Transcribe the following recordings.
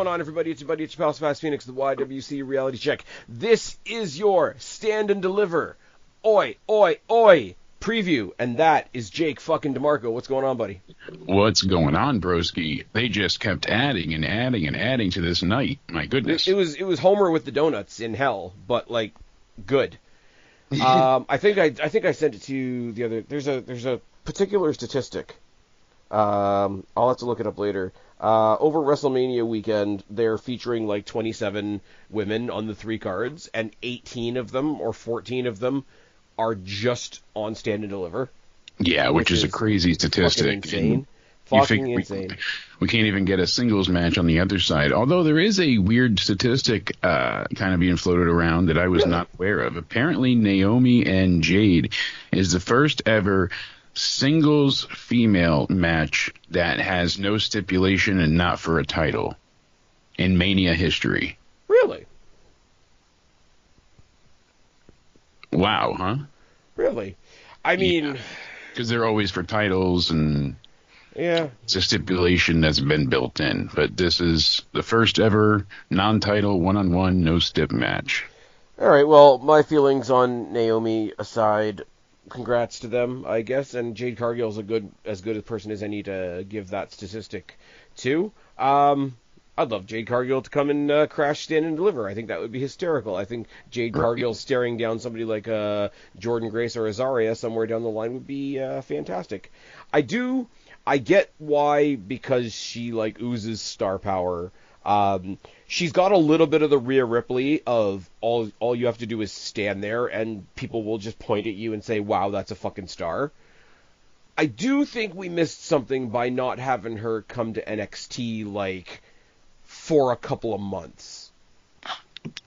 going on, everybody? It's your buddy, it's your pal, Spaz Phoenix, the YWC Reality Check. This is your Stand and Deliver, oi, oi, oi, preview, and that is Jake fucking DeMARCO. What's going on, buddy? What's going on, broski? They just kept adding and adding and adding to this night. My goodness. It was Homer with the donuts in hell, but, like, good. I think I sent it to you the other... There's a particular statistic. I'll have to look it up later. Over WrestleMania weekend, they're featuring like 27 women on the 3 cards, and 18 of them or 14 of them are just on Stand and Deliver. Yeah, which is a crazy statistic. Fucking insane. Insane. We can't even get a singles match on the other side. Although there is a weird statistic kind of being floated around that I was not aware of. Apparently, Naomi and Jade is the first ever singles female match that has no stipulation and not for a title in Mania history. Really? Wow, huh? Really? I mean... Because they're always for titles, and it's a stipulation that's been built in. But this is the first ever non-title, one-on-one, no-stip match. All right, well, my feelings on Naomi aside... Congrats to them, I guess, and Jade Cargill's as good a person as any to give that statistic to. I'd love Jade Cargill to come and crash, stand, and deliver. I think that would be hysterical. I think Jade Cargill staring down somebody like Jordan Grace or Azaria somewhere down the line would be fantastic. I get why, because she like oozes star power. She's got a little bit of the Rhea Ripley of all you have to do is stand there and people will just point at you and say, wow, that's a fucking star. I do think we missed something by not having her come to NXT like for a couple of months.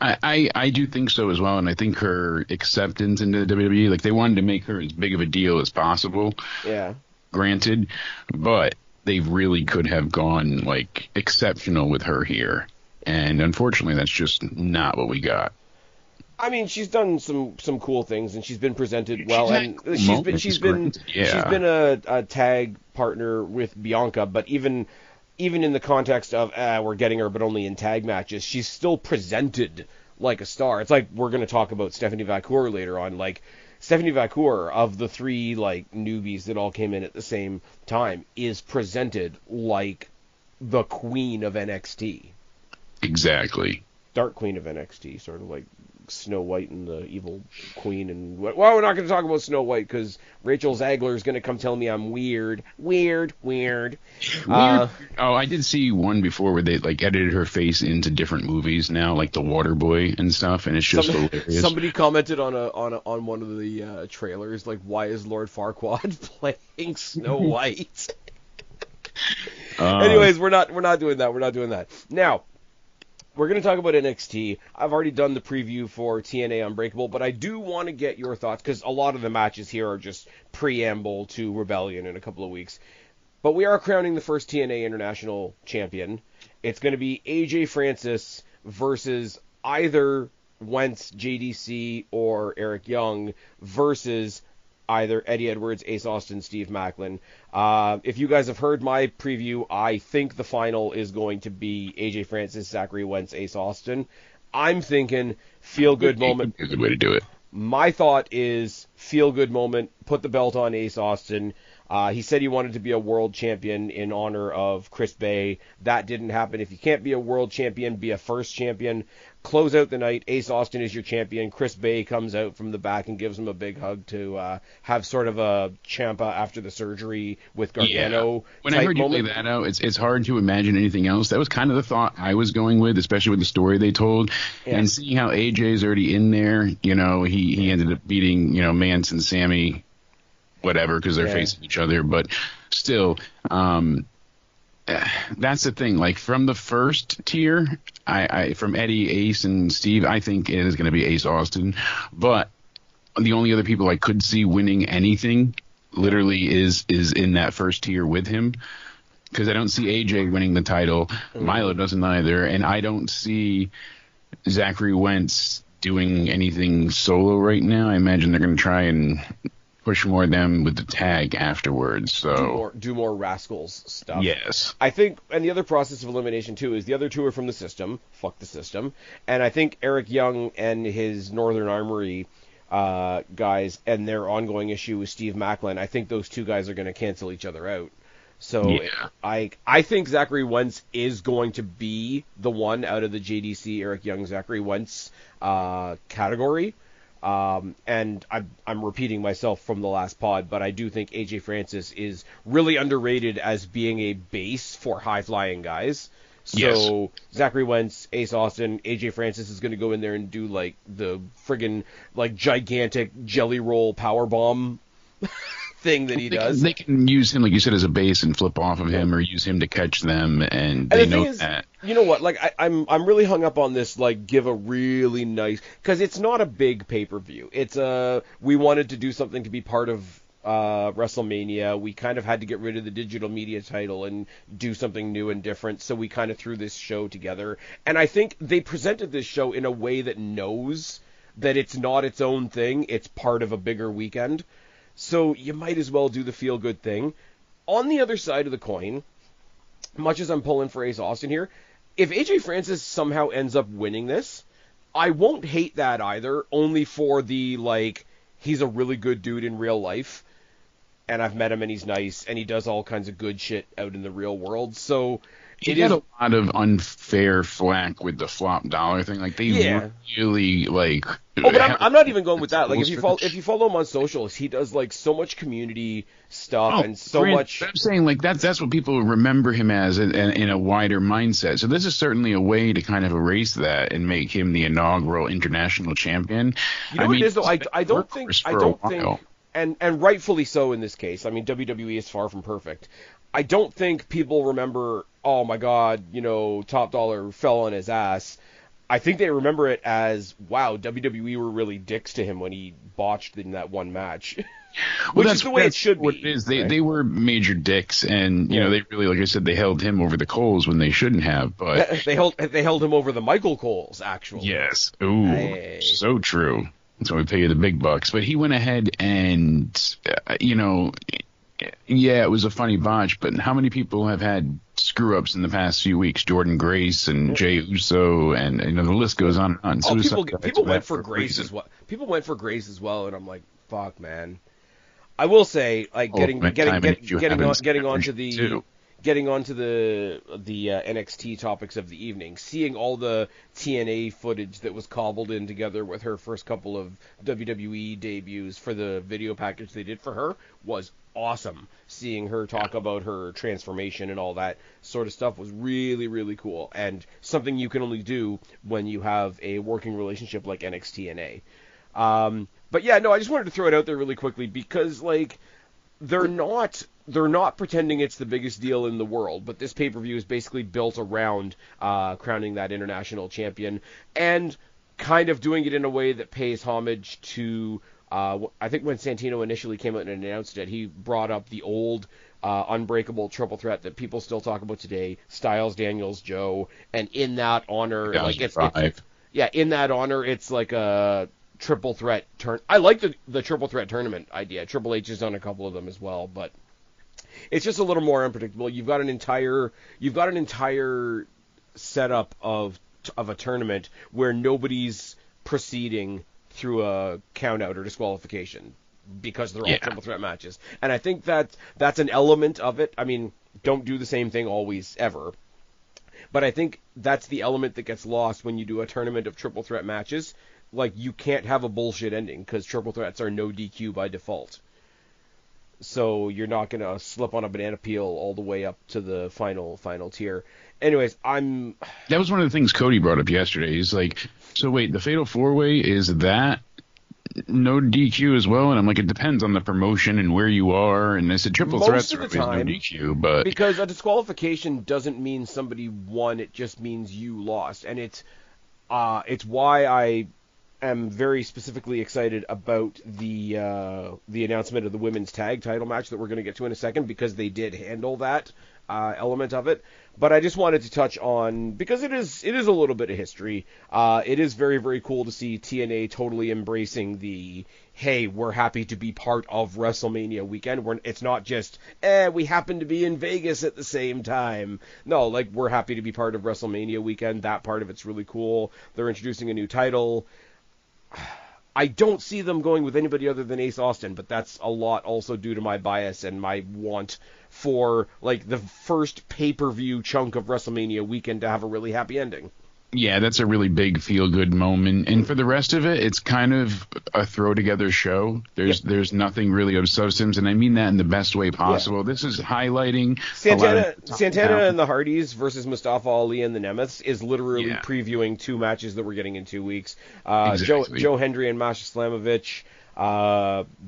I do think so as well, and I think her acceptance into the WWE, like they wanted to make her as big of a deal as possible. Yeah. Granted, but they really could have gone like exceptional with her here. And unfortunately, that's just not what we got. I mean, she's done some cool things, and she's been presented well, and she's been a tag partner with Bianca. But even in the context of we're getting her, but only in tag matches, she's still presented like a star. It's like we're going to talk about Stephanie Vacour later on. Like Stephanie Vacour, of the 3 like newbies that all came in at the same time, is presented like the queen of NXT. Exactly. Dark Queen of NXT, sort of like Snow White and the evil queen. And well, we're not going to talk about Snow White because Rachel Zegler is going to come tell me I'm weird. Oh, I did see one before where they like edited her face into different movies now, like The Waterboy and stuff, and it's just hilarious. Somebody commented on one of the trailers, like, why is Lord Farquaad playing Snow White? Anyways, we're not doing that. We're not doing that. Now, we're going to talk about NXT. I've already done the preview for TNA Unbreakable, but I do want to get your thoughts, because a lot of the matches here are just preamble to Rebellion in a couple of weeks. But we are crowning the first TNA International Champion. It's going to be AJ Francis versus either Wentz, JDC, or Eric Young versus either Eddie Edwards, Ace Austin, Steve Maclin. If you guys have heard my preview, I think the final is going to be AJ Francis, Zachary Wentz, Ace Austin. I'm thinking feel-good moment. Is a good way to do it. My thought is feel-good moment, put the belt on Ace Austin. He said he wanted to be a world champion in honor of Chris Bay. That didn't happen. If you can't be a world champion, be a first champion. Close out the night. Ace Austin is your champion. Chris Bay comes out from the back and gives him a big hug to have sort of a Ciampa after the surgery with Gargano. Yeah. When I heard you lay that out, it's hard to imagine anything else. That was kind of the thought I was going with, especially with the story they told. Yeah. And seeing how AJ's already in there, he ended up beating, Mance and Sammy, whatever, because they're facing each other. But still, that's the thing. Like, from the first tier, from Eddie, Ace, and Steve, I think it is going to be Ace Austin. But the only other people I could see winning anything literally is in that first tier with him, because I don't see AJ winning the title. Milo doesn't either. And I don't see Zachary Wentz doing anything solo right now. I imagine they're going to try and push more of them with the tag afterwards. So do more Rascals stuff. yes, I think, and the other process of elimination too is the other two are from the system. Fuck the system. And I think Eric Young and his Northern Armory guys and their ongoing issue with Steve Macklin, I think those two guys are going to cancel each other out. So yeah. I think Zachary Wentz is going to be the one out of the JDC Eric Young Zachary Wentz category. And I'm repeating myself from the last pod, but I do think AJ Francis is really underrated as being a base for high-flying guys. So Yes. Zachary Wentz, Ace Austin, AJ Francis is going to go in there and do like the friggin' like gigantic jelly roll power bomb thing that he does. They can use him, like you said, as a base and flip off of him, or use him to catch them, and And they the know thing is, that. you know what? Like I'm really hung up on this. Like, give a really nice, because it's not a big pay-per-view. It's we wanted to do something to be part of WrestleMania. We kind of had to get rid of the digital media title and do something new and different. So we kind of threw this show together. And I think they presented this show in a way that knows that it's not its own thing. It's part of a bigger weekend. So you might as well do the feel-good thing. On the other side of the coin, much as I'm pulling for Ace Austin here, if AJ Francis somehow ends up winning this, I won't hate that either, only for the, like, he's a really good dude in real life, and I've met him and he's nice, and he does all kinds of good shit out in the real world, so He had a lot of unfair flack with the flop dollar thing. Like, they really, like... Oh, but I'm not even going with that. Like, if you follow him on socials, he does, like, so much community stuff and so much... I'm saying, like, that's what people remember him as in a wider mindset. So this is certainly a way to kind of erase that and make him the inaugural international champion. You know what it is, though? I don't think... And rightfully so in this case. I mean, WWE is far from perfect. I don't think people remember, oh my God, you know, Top Dollar fell on his ass. I think they remember it as, wow, WWE were really dicks to him when he botched in that one match. Which is the way it should be. What it is. Right? They were major dicks, and you know, they really, like I said, they held him over the coals when they shouldn't have. But they held him over the Michael Coles, actually. Yes. Ooh, so true. That's why we pay you the big bucks. But he went ahead and, you know, yeah, it was a funny botch, but how many people have had screw-ups in the past few weeks? Jordan Grace and Jey Uso, and you know, the list goes on and on. So people went for Grace as well. People went for Grace as well, and I'm like, fuck, man. I will say, like, getting onto the NXT topics of the evening, seeing all the TNA footage that was cobbled in together with her first couple of WWE debuts for the video package they did for her was awesome. Seeing her talk about her transformation and all that sort of stuff was really, really cool, and something you can only do when you have a working relationship like NXT TNA. But yeah, no, I just wanted to throw it out there really quickly because, like, they're not pretending it's the biggest deal in the world, but this pay-per-view is basically built around crowning that international champion and kind of doing it in a way that pays homage to, I think when Santino initially came out and announced it, he brought up the old unbreakable triple threat that people still talk about today, Styles, Daniels, Joe, and in that honor, like in that honor, it's like a triple threat turn. I like the triple threat tournament idea. Triple H has done a couple of them as well, but it's just a little more unpredictable. You've got an entire setup of a tournament where nobody's proceeding through a count out or disqualification because they're all triple threat matches. And I think that's an element of it. I mean, don't do the same thing always ever. But I think that's the element that gets lost when you do a tournament of triple threat matches. Like, you can't have a bullshit ending because triple threats are no DQ by default. So you're not going to slip on a banana peel all the way up to the final tier. Anyways, that was one of the things Cody brought up yesterday. He's like, so wait, the Fatal 4-Way, is that no DQ as well? And I'm like, it depends on the promotion and where you are. And I said triple threats are always no DQ. But because a disqualification doesn't mean somebody won, it just means you lost. And it's why I am very specifically excited about the announcement of the women's tag title match that we're going to get to in a second, because they did handle that element of it. But I just wanted to touch on, because it is a little bit of history. It is very, very cool to see TNA totally embracing the, hey, we're happy to be part of WrestleMania weekend. It's not just, we happen to be in Vegas at the same time. No, like, we're happy to be part of WrestleMania weekend. That part of it's really cool. They're introducing a new title. I don't see them going with anybody other than Ace Austin, but that's a lot also due to my bias and my want for, like, the first pay-per-view chunk of WrestleMania weekend to have a really happy ending. Yeah, that's a really big feel-good moment. And for the rest of it, it's kind of a throw-together show. There's nothing really of substance, and I mean that in the best way possible. Yeah. This is highlighting Santana and the Hardys versus Mustafa Ali and the Nemeths is literally previewing 2 matches that we're getting in 2 weeks. Exactly. Joe Hendry and Masha Slamovich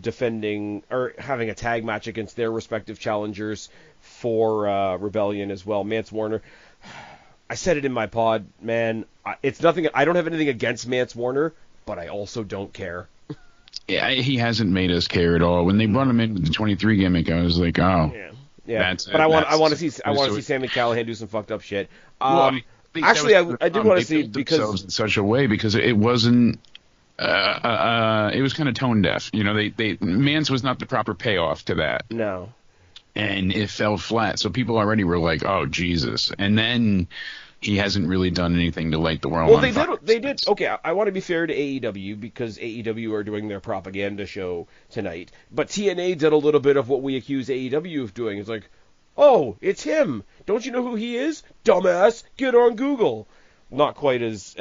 defending or having a tag match against their respective challengers for Rebellion as well. Mance Warner. I said it in my pod, man. It's nothing. I don't have anything against Mance Warner, but I also don't care. Yeah, he hasn't made us care at all. When they brought him in with the 23 gimmick, I was like, oh, yeah. But I want to see Sami Callihan do some fucked up shit. Actually, I did want to see because in such a way because it wasn't. It was kind of tone deaf. You know, Mance was not the proper payoff to that. No. And it fell flat. So people already were like, oh, Jesus. And then he hasn't really done anything to light the world on fire. Well, they did. Okay, I want to be fair to AEW because AEW are doing their propaganda show tonight. But TNA did a little bit of what we accuse AEW of doing. It's like, oh, it's him. Don't you know who he is? Dumbass, get on Google. Not quite as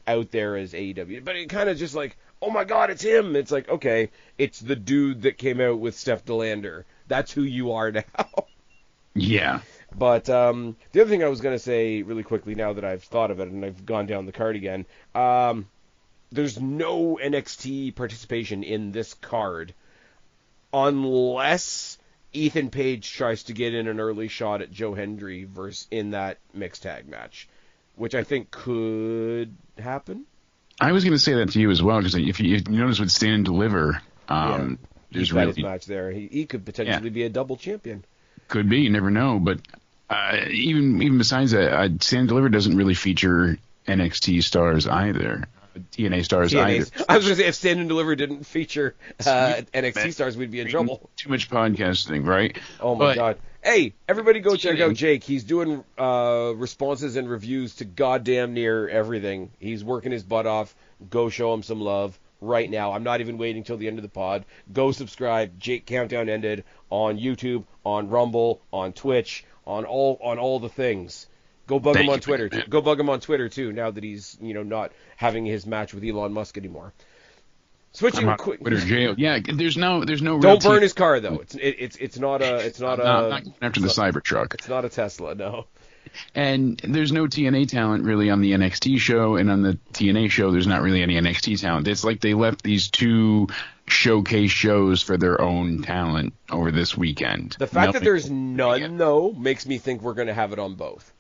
out there as AEW. But it kind of just like, oh my God, it's him. It's like, okay, it's the dude that came out with Steph DeLander. That's who you are now. Yeah. But the other thing I was going to say really quickly now that I've thought of it and I've gone down the card again, there's no NXT participation in this card unless Ethan Page tries to get in an early shot at Joe Hendry in that mixed tag match, which I think could happen. I was going to say that to you as well, because if you notice with Stand and Deliver, there's really his match there. He could potentially be a double champion. Could be, you never know. But even besides that, Stand and Deliver doesn't really feature NXT stars either. TNA stars either. I was going to say, if Stand and Deliver didn't feature NXT stars, we'd be in trouble. Too much podcasting, right? Oh my God. Hey, everybody go check out Jake. He's doing responses and reviews to goddamn near everything. He's working his butt off. Go show him some love right now. I'm not even waiting till the end of the pod. Go subscribe. Jake Countdown Ended on YouTube, on Rumble, on Twitch, on all the things. Go bug him on Twitter. Go bug him on Twitter too. Now that he's not having his match with Elon Musk anymore. Switching quick. Twitter jail. Yeah, there's no. Don't burn his car though. It's not a. Not after the Cybertruck. It's not a Tesla. No. And there's no TNA talent really on the NXT show, and on the TNA show, there's not really any NXT talent. It's like they left these 2 showcase shows for their own talent over this weekend. The fact that there's none, though, makes me think we're going to have it on both.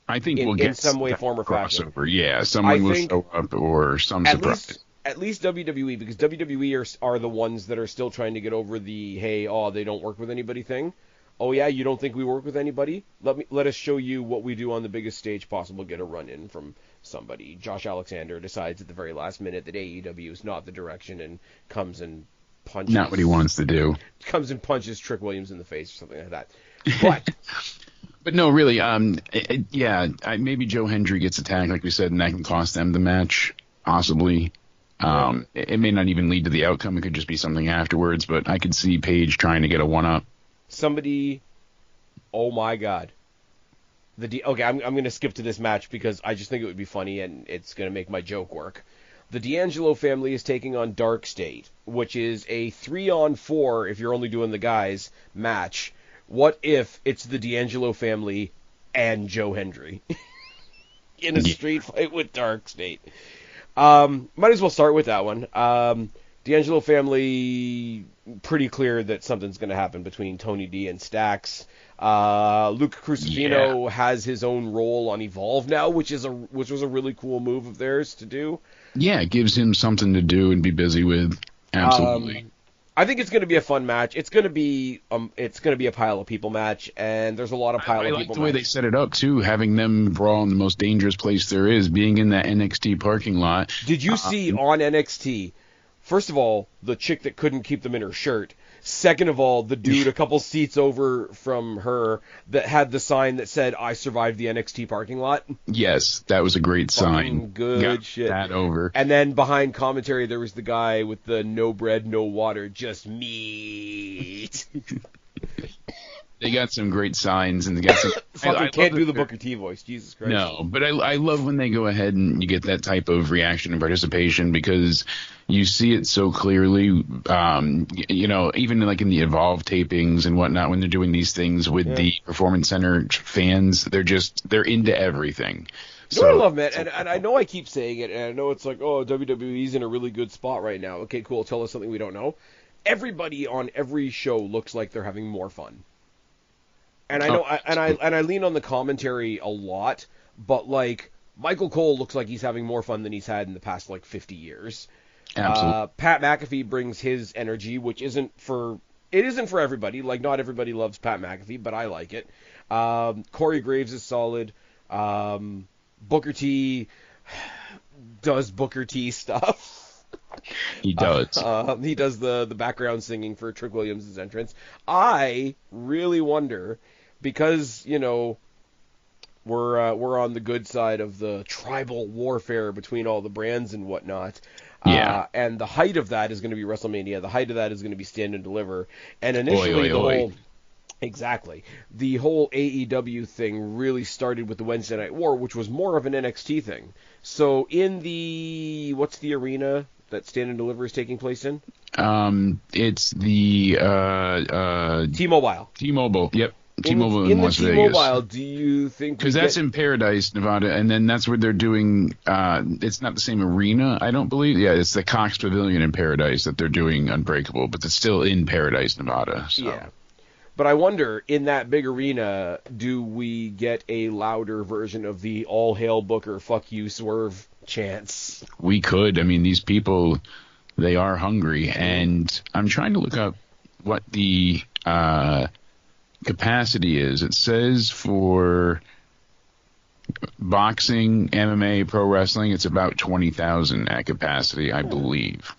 I think we'll get in some way, form, or fashion. Crossover. Yeah, someone will show up or some surprise. At least WWE, because WWE are the ones that are still trying to get over the, hey, they don't work with anybody thing. Oh yeah, you don't think we work with anybody? Let us show you what we do on the biggest stage possible. Get a run in from somebody. Josh Alexander decides at the very last minute that AEW is not the direction and comes and punches. Not what he wants to do. Comes and punches Trick Williams in the face or something like that. But but no, really, maybe Joe Hendry gets attacked, like we said, and that can cost them the match, possibly. It may not even lead to the outcome. It could just be something afterwards. But I could see Paige trying to get a one-up. Somebody, oh my God. Okay, I'm going to skip to this match because I just think it would be funny and it's going to make my joke work. The D'Angelo family is taking on Dark State, which is a 3-on-4, if you're only doing the guys, match. What if it's the D'Angelo family and Joe Hendry in a street fight with Dark State? Might as well start with that one. D'Angelo family, pretty clear that something's going to happen between Tony D and Stax. Luke Crucifino has his own role on Evolve now, which was a really cool move of theirs to do. Yeah, it gives him something to do and be busy with. Absolutely. I think it's going to be a fun match. It's going to be a pile of people match, and there's a lot of pile of people. I like the way they set it up too, having them brawl in the most dangerous place there is, being in that NXT parking lot. Did you see on NXT? First of all, the chick that couldn't keep them in her shirt. Second of all, the dude a couple seats over from her that had the sign that said, "I survived the NXT parking lot." Yes, that was a great sign. Good Got shit. that over. And then behind commentary, there was the guy with the no bread, no water, just meat. They got some great signs, and they got some. Fucking can't do the Booker T voice, Jesus Christ. No, but I love when they go ahead and you get that type of reaction and participation because you see it so clearly. Even like in the Evolve tapings and whatnot, when they're doing these things with the Performance Center fans, they're into everything. You know what I love, man, and I know I keep saying it, and I know it's like, oh, WWE's in a really good spot right now. Okay, cool. Tell us something we don't know. Everybody on every show looks like they're having more fun. And I know, I lean on the commentary a lot, but like Michael Cole looks like he's having more fun than he's had in the past like 50 years. Absolutely. Pat McAfee brings his energy, which isn't for everybody. Like not everybody loves Pat McAfee, but I like it. Corey Graves is solid. Booker T does Booker T stuff. He does. He does the background singing for Trick Williams' entrance. I really wonder, because we're on the good side of the tribal warfare between all the brands and whatnot. Yeah. And the height of that is going to be WrestleMania. The height of that is going to be Stand and Deliver. And initially the whole AEW thing really started with the Wednesday Night War, which was more of an NXT thing. So in what's the arena that Stand and Deliver is taking place in? It's the T-Mobile. T-Mobile, yep. T-Mobile in Las Vegas. T-Mobile, do you think... Because that's in Paradise, Nevada, and then that's where they're doing... it's not the same arena, I don't believe. Yeah, it's the Cox Pavilion in Paradise that they're doing Unbreakable, but it's still in Paradise, Nevada. So. Yeah. But I wonder, in that big arena, do we get a louder version of the all hail Booker, fuck you, Swerve chants? We could. I mean, these people, they are hungry. And I'm trying to look up what the capacity is. It says for boxing, MMA, pro wrestling, it's about 20,000 at capacity, I believe.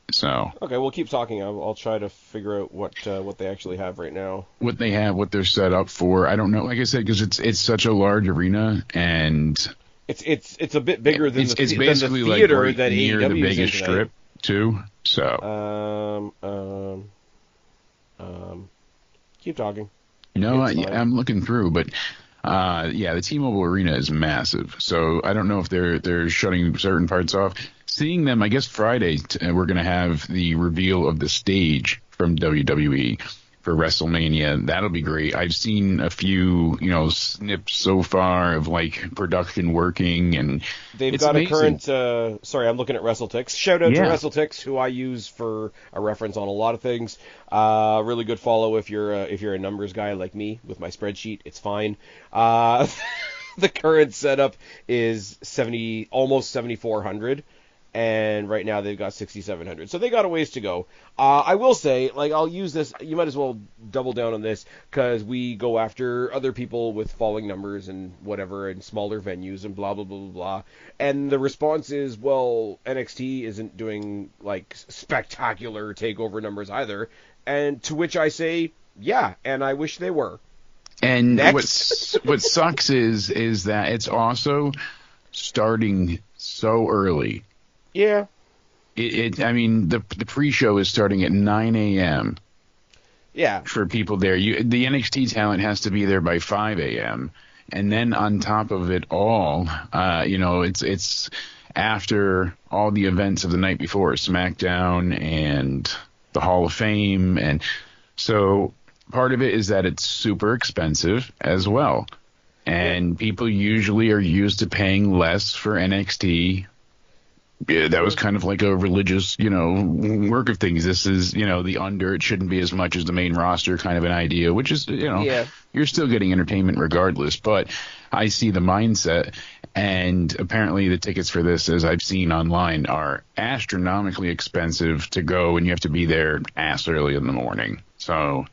So okay, we'll keep talking. I'll try to figure out what they actually have right now. What they have, what they're set up for, I don't know. Like I said, because it's such a large arena, and it's a bit bigger than it's the basically than the theater like right that near AEW the Vegas is in Strip too. So keep talking. No, I'm looking through, but. The T-Mobile Arena is massive, so I don't know if they're shutting certain parts off. Seeing them, I guess Friday we're going to have the reveal of the stage from WWE for WrestleMania. That'll be great. I've seen a few, snips so far of like production working, and they've got amazing. A current. Sorry, I'm looking at WrestleTix. Shout out to WrestleTix, who I use for a reference on a lot of things. Really good follow if you're a numbers guy like me with my spreadsheet. It's fine. The current setup is almost 7,400. And right now they've got 6,700. So they got a ways to go. I will say, I'll use this. You might as well double down on this because we go after other people with falling numbers and whatever and smaller venues and blah, blah, blah, blah, blah. And the response is, well, NXT isn't doing, spectacular takeover numbers either. And to which I say, yeah, and I wish they were. And what sucks is that it's also starting so early. Yeah. The pre-show is starting at 9 a.m. Yeah. For people there. The NXT talent has to be there by 5 a.m. And then on top of it all, it's after all the events of the night before, SmackDown and the Hall of Fame. And so part of it is that it's super expensive as well. And people usually are used to paying less for NXT. Yeah, that was kind of like a religious, work of things. This is, the under. It shouldn't be as much as the main roster kind of an idea, which is, you're still getting entertainment regardless. But I see the mindset. And apparently the tickets for this, as I've seen online, are astronomically expensive to go, and you have to be there ass early in the morning. So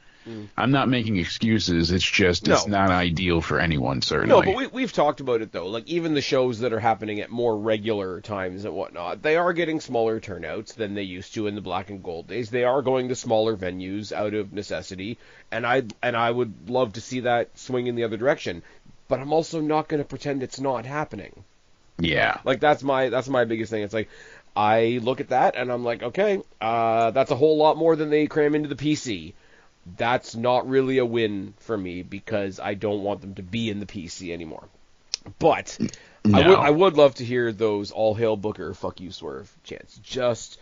I'm not making excuses. It's just it's No. not ideal for anyone, No, certainly. but we've talked about it, though. Like, even the shows that are happening at more regular times and whatnot, they are getting smaller turnouts than they used to in the black and gold days. They are going to smaller venues out of necessity, and I would love to see that swing in the other direction. But I'm also not going to pretend it's not happening. Yeah. Like, that's my biggest thing. It's like, I look at that, and I'm like, okay, that's a whole lot more than they cram into the PC. That's not really a win for me because I don't want them to be in the PC anymore. But No. I would love to hear those all hail Booker, fuck you Swerve chants. Just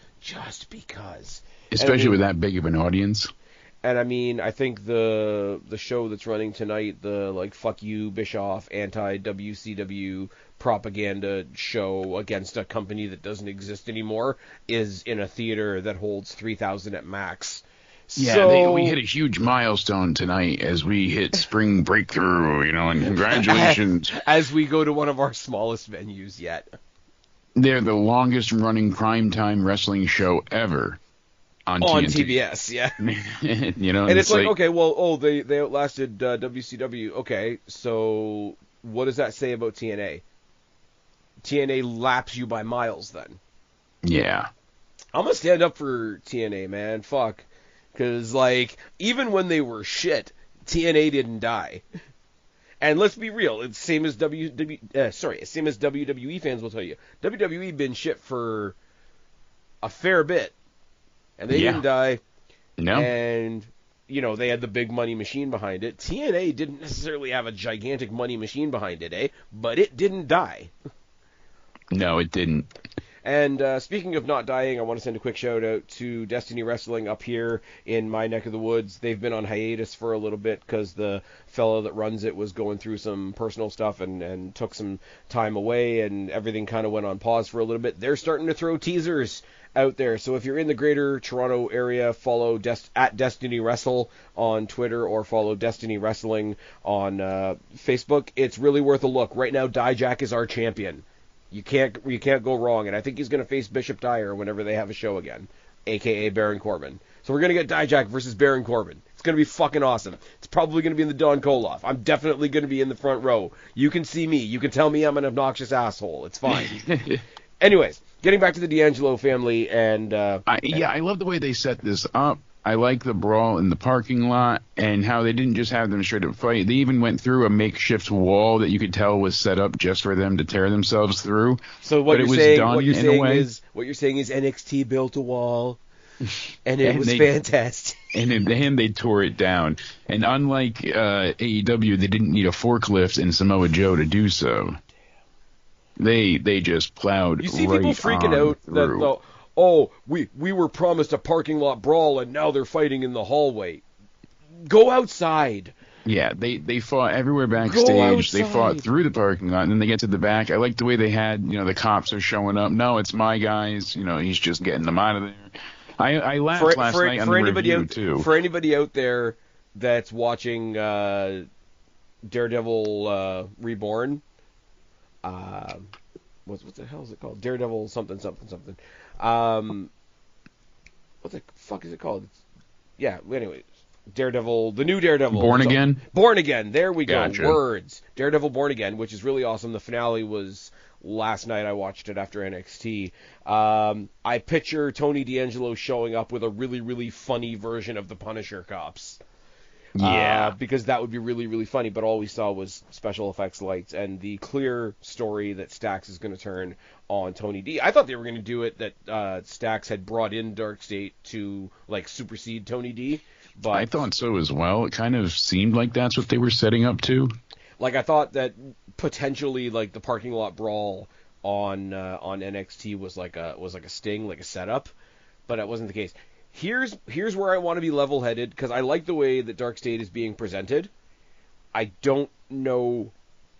because. Especially with that big of an audience. And I mean, I think the show that's running tonight, the like fuck you Bischoff anti WCW propaganda show against a company that doesn't exist anymore, is in a theater that holds 3,000 at max. Yeah, So, we hit a huge milestone tonight as we hit spring breakthrough, and congratulations. as we go to one of our smallest venues yet. They're the longest running primetime wrestling show ever on TNT. TBS, yeah. And it's like, okay, well, they outlasted WCW. Okay, so what does that say about TNA? TNA laps you by miles then. Yeah. I'm going to stand up for TNA, man. Fuck. Because, like, even when they were shit, TNA didn't die. And let's be real, it's same as same as WWE fans will tell you. WWE been shit for a fair bit. And they didn't die. No. And, they had the big money machine behind it. TNA didn't necessarily have a gigantic money machine behind it, but it didn't die. No, it didn't. And speaking of not dying, I want to send a quick shout out to Destiny Wrestling up here in my neck of the woods. They've been on hiatus for a little bit because the fellow that runs it was going through some personal stuff and took some time away, and everything kind of went on pause for a little bit. They're starting to throw teasers out there. So if you're in the greater Toronto area, follow at Destiny Wrestle on Twitter or follow Destiny Wrestling on Facebook. It's really worth a look. Right now, Dijak is our champion. You can't go wrong, and I think he's going to face Bishop Dyer whenever they have a show again, a.k.a. Baron Corbin. So we're going to get Dijak versus Baron Corbin. It's going to be fucking awesome. It's probably going to be in the Don Koloff. I'm definitely going to be in the front row. You can see me. You can tell me I'm an obnoxious asshole. It's fine. Anyways, getting back to the D'Angelo family, and I love the way they set this up. I like the brawl in the parking lot and how they didn't just have them straight up fight. They even went through a makeshift wall that you could tell was set up just for them to tear themselves through. So what you're saying is NXT built a wall, and it was fantastic. And in the end, they tore it down. And unlike AEW, they didn't need a forklift and Samoa Joe to do so. They just plowed. You see right people freaking out through. we were promised a parking lot brawl and now they're fighting in the hallway. Go outside. Yeah, they fought everywhere backstage. They fought through the parking lot, and then they get to the back. I like the way they had, the cops are showing up. No, it's my guys. He's just getting them out of there. I laughed last night on the review, too. For anybody out there that's watching Daredevil Reborn, what the hell is it called? Daredevil something. What the fuck is it called? Anyways. Daredevil, the new Daredevil. Born Again? Born Again, there we go. Gotcha. Words. Daredevil Born Again, which is really awesome. The finale was last night. I watched it after NXT. I picture Tony D'Angelo showing up with a really, really funny version of the Punisher cops. Yeah. Because that would be really, really funny, but all we saw was special effects lights and the clear story that Stax is going to turn on Tony D. I thought they were going to do it that Stax had brought in Dark State to, supersede Tony D. But I thought so as well. It kind of seemed like that's what they were setting up to. I thought that potentially, the parking lot brawl on NXT was like a sting, like a setup, but that wasn't the case. Here's where I want to be level-headed, because I like the way that Dark State is being presented. I don't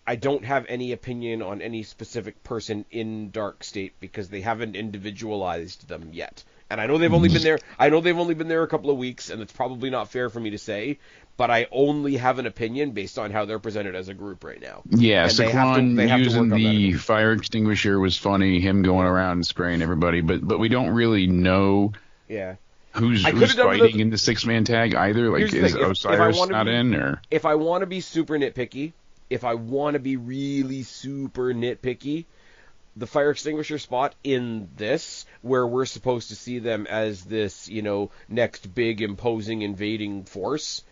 have any opinion on any specific person in Dark State because they haven't individualized them yet. And I know they've only been there. I know they've only been there a couple of weeks, and it's probably not fair for me to say. But I only have an opinion based on how they're presented as a group right now. Yeah, and Saquon they have to using work on the that. fire extinguisher was funny. Him going around and spraying everybody, but we don't really know Yeah. who's I could have done fighting in the 6-man tag either. Like, Here's the is thing. Osiris not in, or if I want to be super nitpicky, if I want to be really super nitpicky, the fire extinguisher spot in this, where we're supposed to see them as this, next big imposing invading force,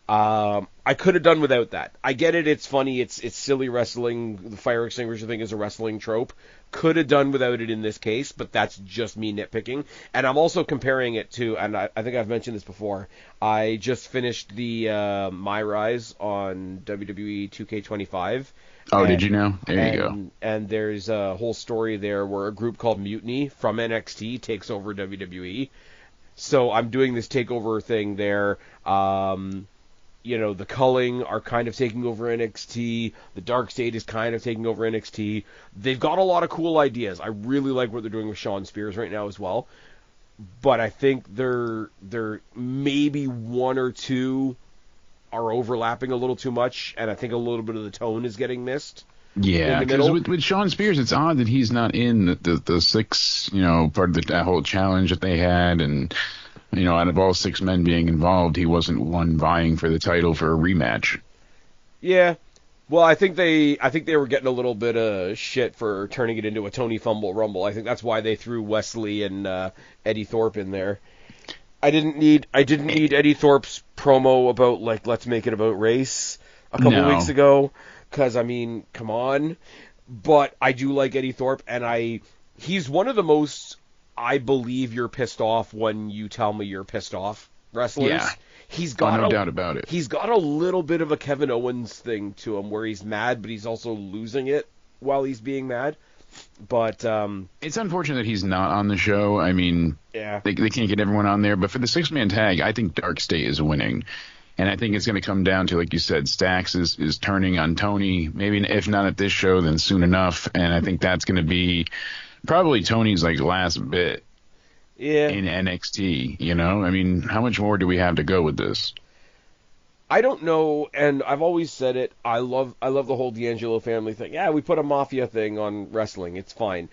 I could have done without that. I get it. It's funny. It's silly wrestling. The fire extinguisher thing is a wrestling trope. Could have done without it in this case, but that's just me nitpicking. And I'm also comparing it to, and I think I've mentioned this before, I just finished the My Rise on WWE 2K25. oh, did you know? There you go. And there's a whole story there where a group called Mutiny from NXT takes over WWE. So I'm doing this takeover thing there. The Culling are kind of taking over NXT. The Dark State is kind of taking over NXT. They've got a lot of cool ideas. I really like what they're doing with Shawn Spears right now as well. But I think they're maybe one or two are overlapping a little too much, and I think a little bit of the tone is getting missed. Yeah, because with Shawn Spears, it's odd that he's not in the 6, part of that whole challenge that they had, and out of all 6 men being involved, he wasn't one vying for the title for a rematch. Yeah. Well, I think they were getting a little bit of shit for turning it into a Tony Fumble Rumble. I think that's why they threw Wesley and Eddie Thorpe in there. I didn't need Eddie Thorpe's promo about, like, let's make it about race a couple weeks ago, because, I mean, come on. But I do like Eddie Thorpe, and he's one of the most, I believe you're pissed off when you tell me you're pissed off wrestlers. Yeah. He's got no doubt about it. He's got a little bit of a Kevin Owens thing to him, where he's mad, but he's also losing it while he's being mad. But it's unfortunate that he's not on the show. I mean, yeah, they can't get everyone on there. But for the 6-man tag, I think Dark State is winning. And I think it's going to come down to, like you said, Stax is turning on Tony. Maybe if not at this show, then soon enough. And I think that's going to be probably Tony's last bit in NXT. I mean, how much more do we have to go with this? I don't know, and I've always said it. I love the whole D'Angelo family thing. Yeah, we put a mafia thing on wrestling. It's fine.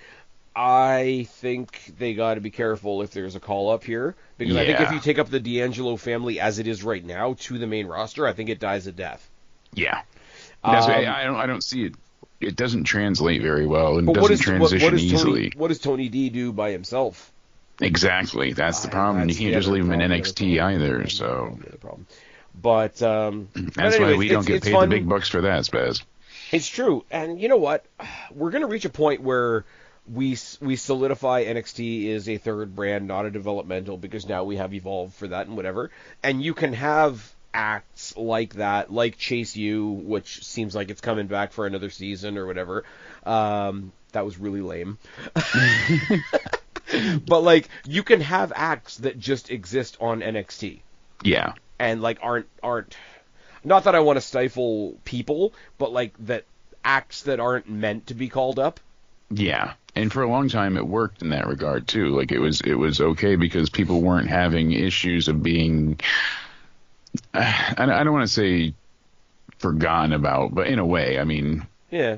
I think they got to be careful if there's a call up here, because I think if you take up the D'Angelo family as it is right now to the main roster, I think it dies a death. Yeah, I don't see it. It doesn't translate very well and doesn't transition easily. What does Tony D do by himself? Exactly, that's the problem. You can't just leave him in NXT either. So the problem. But that's why we don't get paid the big bucks for that, Spaz. It's true, and you know what? We're going to reach a point where we solidify NXT is a third brand, not a developmental, because now we have Evolve for that and whatever. And you can have acts like that, like Chase U, which seems like it's coming back for another season or whatever. That was really lame. But you can have acts that just exist on NXT. Yeah. And aren't not that I want to stifle people, but that acts that aren't meant to be called up. Yeah. And for a long time it worked in that regard too. It was okay because people weren't having issues of being I don't want to say forgotten about, but in a way, I mean, yeah.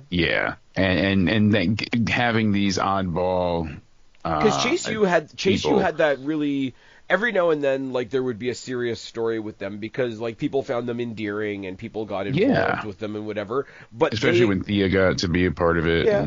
And then having these oddball because Chase U had that really. Every now and then, there would be a serious story with them because, people found them endearing and people got involved with them and whatever. But especially when Thea got to be a part of it. Yeah,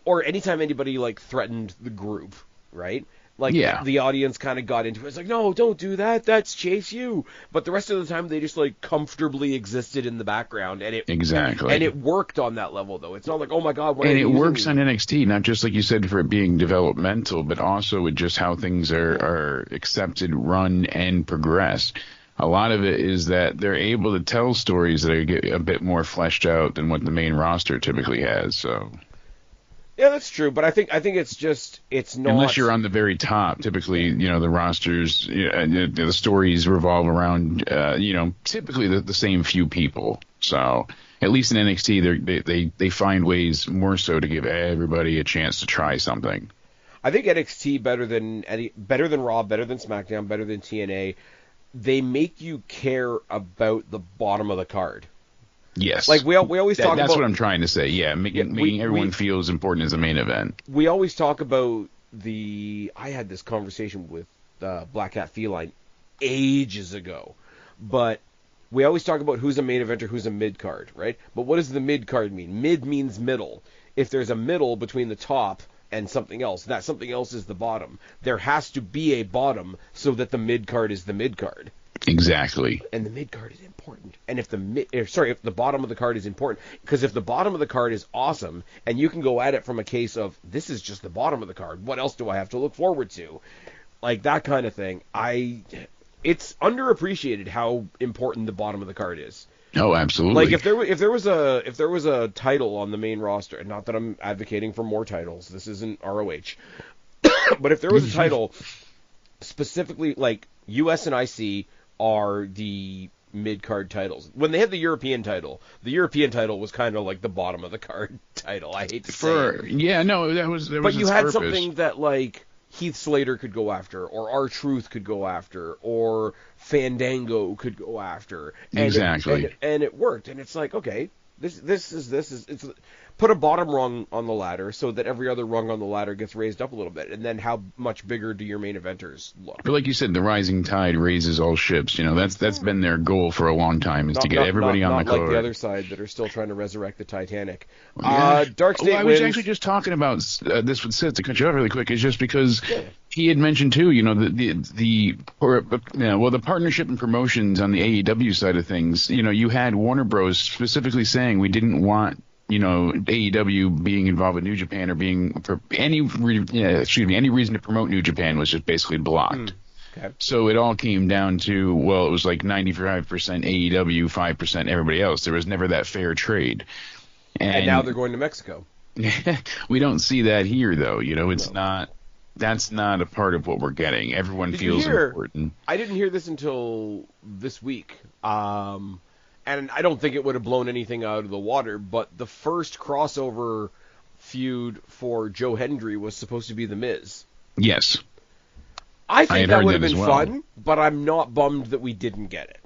or anytime anybody, threatened the group, right? The audience kind of got into it. It's no, don't do that. That's Chase U. But the rest of the time, they just, comfortably existed in the background. And it worked on that level, though. It's not oh, my God. And it works on NXT, not just, like you said, for it being developmental, but also with just how things are accepted, run, and progress. A lot of it is that they're able to tell stories that are a bit more fleshed out than what the main roster typically has, so... Yeah, that's true, but I think it's not. Unless you're on the very top, typically, the rosters, the stories revolve around, typically the same few people. So at least in NXT, they find ways more so to give everybody a chance to try something. I think NXT better than Raw, better than SmackDown, better than TNA. They make you care about the bottom of the card. Yes. Like we always talk about. That's what I'm trying to say. Yeah, making everyone feel as important as the main event. We always talk about I had this conversation with Black Hat Feline ages ago, but we always talk about who's a main event or who's a mid card, right? But what does the mid card mean? Mid means middle. If there's a middle between the top and something else, that something else is the bottom. There has to be a bottom so that the mid card is the mid card. Exactly. And the mid card is important. And if the bottom of the card is important, because if the bottom of the card is awesome, and you can go at it from a case of this is just the bottom of the card, what else do I have to look forward to? Like that kind of thing. It's underappreciated how important the bottom of the card is. Oh, absolutely. Like if there was a title on the main roster, and not that I'm advocating for more titles, this isn't ROH, but if there was a title specifically like US and IC are the mid-card titles. When they had the European title was kind of like the bottom of the card title. I hate to say it. Yeah, no, that was but you its had purpose. something that like Heath Slater could go after, or R-Truth could go after, or Fandango could go after. And exactly. And it worked. And it's like, okay, this is put a bottom rung on the ladder so that every other rung on the ladder gets raised up a little bit. And then how much bigger do your main eventers look? But like you said, the rising tide raises all ships. You know, that's been their goal for a long time, is to get everybody on the card. Not like the other side that are still trying to resurrect the Titanic. Yeah. Dark State I wins. was actually just talking about this with Sid, to cut you off really quick, is just because he had mentioned too, you know, the partnership and promotions on the AEW side of things. You know, you had Warner Bros. Specifically saying we didn't want, you know, AEW being involved with New Japan or being for any reason to promote New Japan was just basically blocked. Okay. So it all came down to, well, it was like 95% AEW, 5% everybody else. There was never that fair trade. And now they're going to Mexico. We don't see that here, though. You know, it's not. That's not a part of what we're getting. Everyone feels important. I didn't hear this until this week. And I don't think it would have blown anything out of the water, but the first crossover feud for Joe Hendry was supposed to be The Miz. Yes. I think that would have been fun, but I'm not bummed that we didn't get it.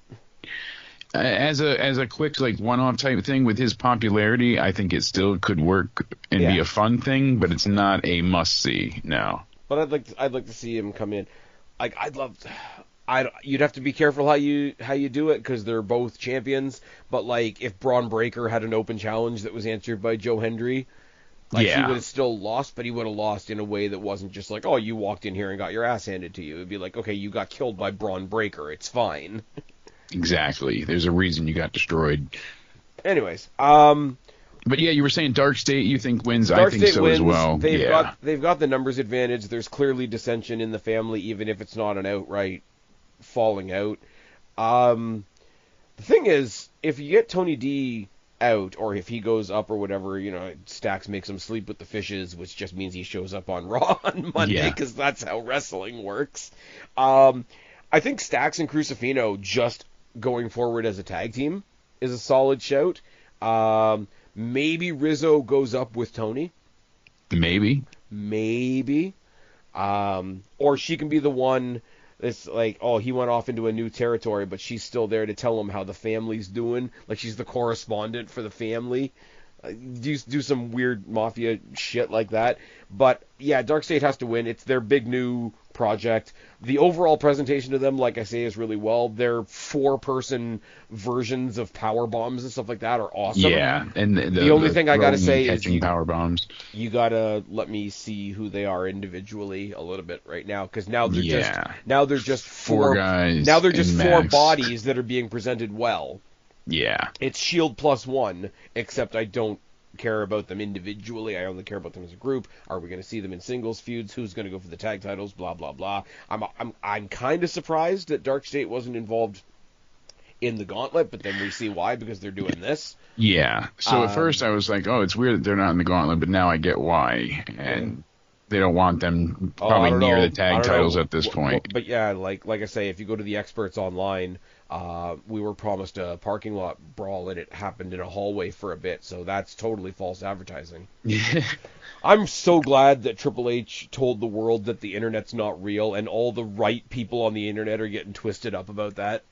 As a quick like one-off type thing with his popularity, I think it still could work and be a fun thing, but it's not a must-see. No. But I'd like to see him come in. Like you'd have to be careful how you do it because they're both champions. But like if Braun Breaker had an open challenge that was answered by Joe Hendry, he would have still lost, but he would have lost in a way that wasn't just like, oh, you walked in here and got your ass handed to you. It'd be like, okay, you got killed by Braun Breaker. It's fine. Exactly. There's a reason you got destroyed. Anyways, but yeah, you were saying Dark State you think wins. I think so as well. They've got the numbers advantage. There's clearly dissension in the family, even if it's not an outright falling out. The thing is, if you get Tony D out, or if he goes up or whatever, you know, Stax makes him sleep with the fishes, which just means he shows up on Raw on Monday, because that's how wrestling works. I think Stax and Crucifino just going forward as a tag team is a solid shout. Maybe Rizzo goes up with Tony. Maybe. Or she can be the one that's like, oh, he went off into a new territory, but she's still there to tell him how the family's doing. Like she's the correspondent for the family. Do some weird mafia shit like that. But yeah, Dark State has to win. It's their big new project. The overall presentation to them, like I say, is really well. Their 4-person versions of power bombs and stuff like that are awesome. Yeah, and the only thing I gotta say is power bombs. You gotta let me see who they are individually a little bit right now, because now they're just four guys. Now they're just 4 bodies that are being presented well. Yeah, it's Shield plus 1, except I don't care about them individually. I only care about them as a group. Are we going to see them in singles feuds? Who's going to go for the tag titles? Blah blah blah. I'm kind of surprised that Dark State wasn't involved in the Gauntlet, but then we see why, because they're doing this. Yeah. So at first I was like, oh, it's weird that they're not in the Gauntlet, but now I get why. And they don't want them Oh, I probably don't near know. the I tag don't titles know. at this point. But yeah, like I say, if you go to the experts online, we were promised a parking lot brawl, and it happened in a hallway for a bit. So that's totally false advertising. Yeah. I'm so glad that Triple H told the world that the internet's not real, and all the right people on the internet are getting twisted up about that.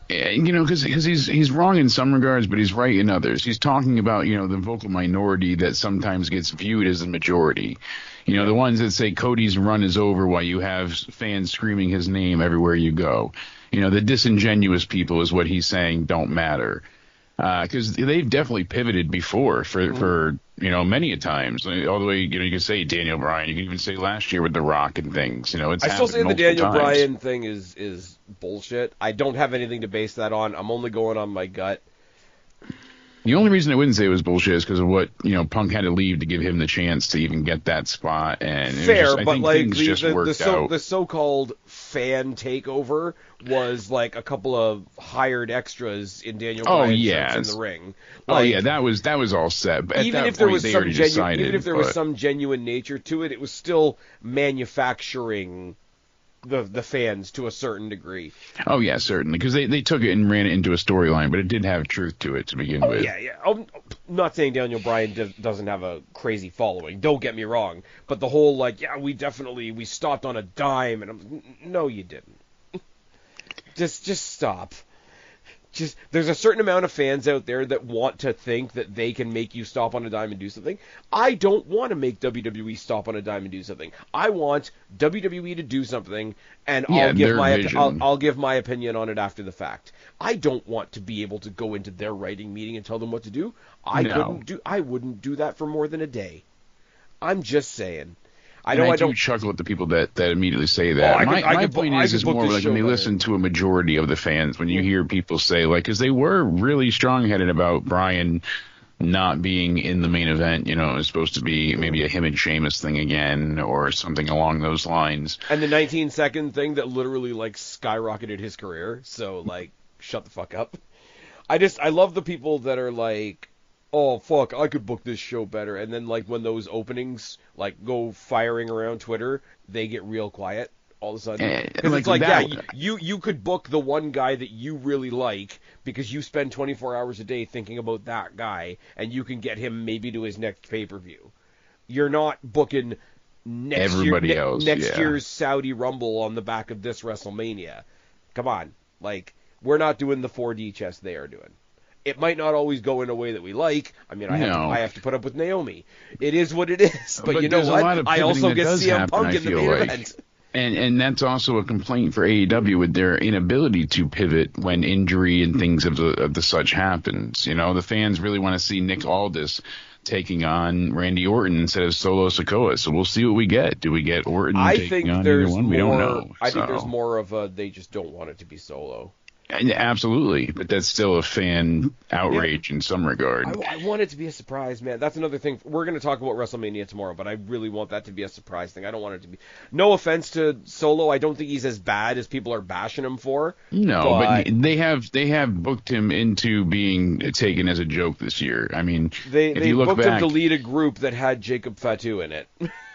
Yeah, because he's wrong in some regards, but he's right in others. He's talking about the vocal minority that sometimes gets viewed as the majority. The ones that say Cody's run is over while you have fans screaming his name everywhere you go. The disingenuous people is what he's saying don't matter. Because they've definitely pivoted before for many a times, all the way you can say Daniel Bryan, you can even say last year with The Rock and things. It's I still say the multiple Daniel times. Bryan thing is bullshit. I don't have anything to base that on. I'm only going on my gut. The only reason I wouldn't say it was bullshit is because of what Punk had to leave to give him the chance to even get that spot, and Fair, I but think like things just worked out. the so-called fan takeover was like a couple of hired extras in Daniel Bryan shirts in the ring. That was all set. But at even that if there point, was they some already decided. even if there was some genuine nature to it, it was still manufacturing the fans to a certain degree. Oh yeah, certainly, because they took it and ran it into a storyline, but it did have truth to it to begin with. Yeah. I'm not saying Daniel Bryan doesn't have a crazy following. Don't get me wrong, but the whole we stopped on a dime, and no, you didn't. Just stop. There's a certain amount of fans out there that want to think that they can make you stop on a dime and do something. I don't want to make WWE stop on a dime and do something. I want WWE to do something, and I'll give my opinion on it after the fact. I don't want to be able to go into their writing meeting and tell them what to do. I wouldn't do that for more than a day. I'm just saying. I don't chuckle at the people that immediately say that. My point is more like when they listen to a majority of the fans, when you hear people say, because they were really strong-headed about Bryan not being in the main event, it was supposed to be maybe a him and Sheamus thing again or something along those lines. And the 19-second thing that literally skyrocketed his career, so shut the fuck up. I love the people that are like, oh fuck, I could book this show better, and then when those openings go firing around Twitter, they get real quiet all of a sudden. Because you could book the one guy that you really like because you spend 24 hours a day thinking about that guy, and you can get him maybe to his next pay-per-view. You're not booking next year's Saudi Rumble on the back of this WrestleMania. Come on, we're not doing the 4D chess they are doing. It might not always go in a way that we like. I mean, I have to put up with Naomi. It is what it is. But you know what? I also get CM Punk in the main event. And that's also a complaint for AEW with their inability to pivot when injury and things of the such happens. The fans really want to see Nick Aldis taking on Randy Orton instead of Solo Sikoa. So we'll see what we get. Do we get Orton taking on either one? We don't know. I think there's more of a they just don't want it to be Solo. Absolutely, but that's still a fan outrage in some regard. I want it to be a surprise, man. That's another thing. We're going to talk about WrestleMania tomorrow, but I really want that to be a surprise thing. I don't want it to be... No offense to Solo, I don't think he's as bad as people are bashing him for. No, but they have booked him into being taken as a joke this year. I mean, if you look booked back, him to lead a group that had Jacob Fatu in it.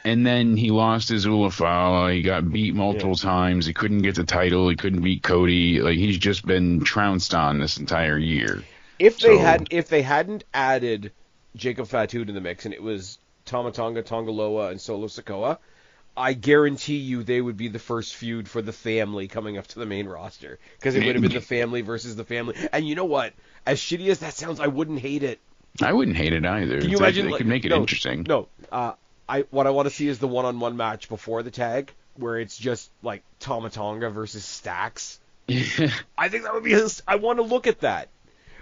And then he lost his Ulafala. He got beat multiple times. He couldn't get the title. He couldn't beat Cody. He's just been trounced on this entire year. If they hadn't added Jacob Fatu to the mix and it was Tama Tonga, Tongaloa, and Solo Sikoa, I guarantee you they would be the first feud for the family coming up to the main roster. Because it would have been the family versus the family. And you know what? As shitty as that sounds, I wouldn't hate it. I wouldn't hate it either. Can you imagine? They could make it interesting. No, what I want to see is the one-on-one match before the tag, where it's just Tama Tonga versus Stax. I think that would be I want to look at that.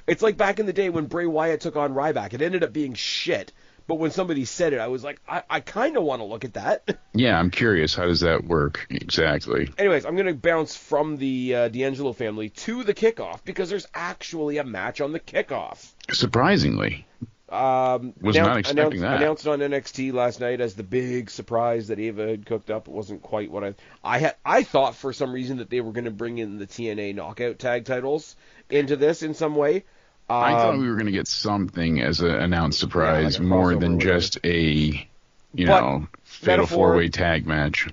It's like back in the day when Bray Wyatt took on Ryback. It ended up being shit, but when somebody said it, I was like, I kind of want to look at that. Yeah, I'm curious. How does that work exactly? Anyways, I'm going to bounce from the D'Angelo family to the kickoff because there's actually a match on the kickoff. Surprisingly. Was not expecting that. Announced on NXT last night as the big surprise that Ava had cooked up. It wasn't quite what I thought for some reason that they were going to bring in the TNA Knockout tag titles into this in some way. I thought we were going to get something as an announced surprise more than just a Fatal four-way tag match.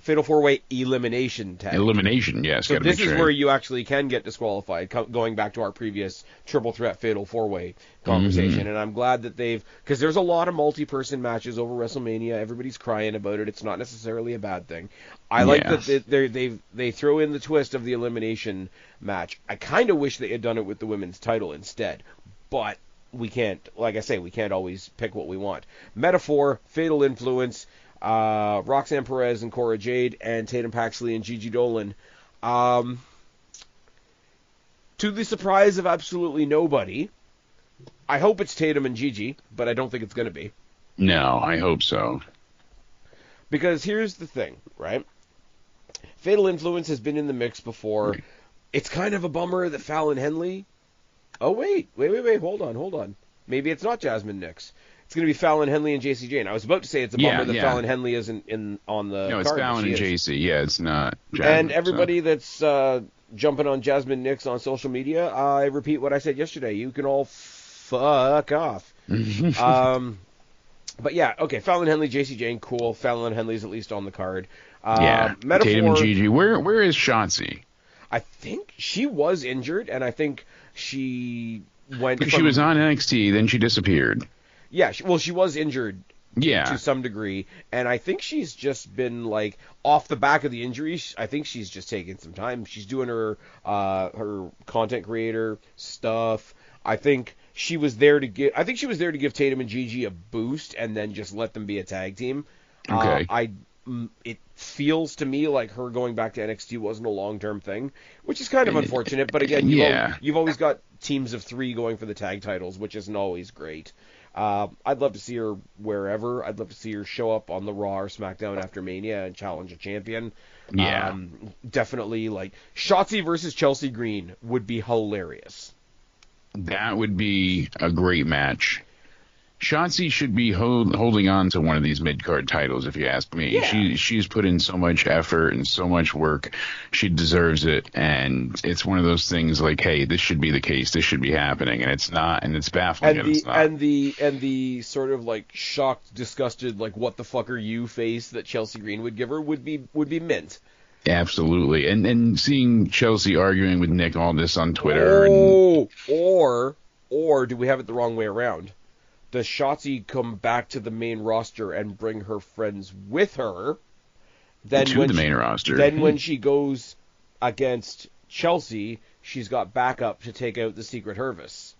Fatal four-way elimination tag. Elimination, yes. So this is where you actually can get disqualified, going back to our previous triple threat fatal four-way conversation. And I'm glad that because there's a lot of multi-person matches over WrestleMania. Everybody's crying about it. It's not necessarily a bad thing. I like that they throw in the twist of the elimination match. I kind of wish they had done it with the women's title instead, but we can't. Like I say, we can't always pick what we want. Metaphor, Fatal Influence. Roxanne Perez and Cora Jade, and Tatum Paxley and Gigi Dolan. To the surprise of absolutely nobody, I hope it's Tatum and Gigi, but I don't think it's going to be. No, I hope so. Because here's the thing, right? Fatal Influence has been in the mix before. Right. It's kind of a bummer that Fallon Henley... Oh, wait, hold on. Maybe it's not Jasmine Nix. It's going to be Fallon Henley and JC Jane. I was about to say it's a bummer that Fallon Henley isn't on the card. No, it's Fallon and JC. Yeah, it's not Jasmine. And everybody that's jumping on Jasmine Nix on social media, I repeat what I said yesterday. You can all fuck off. But yeah, okay, Fallon Henley, JC Jane, cool. Fallon Henley's at least on the card. Metaphor, Tatum and Gigi. Where is Shotzi? I think she was injured, and I think she went... She was on NXT, then she disappeared. Yeah, she was injured to some degree, and I think she's just been, like, off the back of the injury. I think she's just taking some time. She's doing her content creator stuff. I think she was there to give Tatum and Gigi a boost and then just let them be a tag team. Okay. It feels to me like her going back to NXT wasn't a long-term thing, which is kind of unfortunate. But again, you've always got teams of 3 going for the tag titles, which isn't always great. I'd love to see her wherever. I'd love to see her show up on the Raw or SmackDown after Mania and challenge a champion. Yeah. Definitely, like, Shotzi versus Chelsea Green would be hilarious. That would be a great match. Shotzi should be holding on to one of these mid-card titles, if you ask me. Yeah. She's put in so much effort and so much work. She deserves it, and it's one of those things like, hey, this should be the case. This should be happening, and it's not, and it's baffling. And the sort of like shocked, disgusted, like what the fuck are you face that Chelsea Green would give her would be mint. Absolutely, and seeing Chelsea arguing with Nick Aldis on Twitter. Or do we have it the wrong way around? Does Shotzi come back to the main roster and bring her friends with her? Then the main roster. Then when she goes against Chelsea, she's got backup to take out the Secret Service.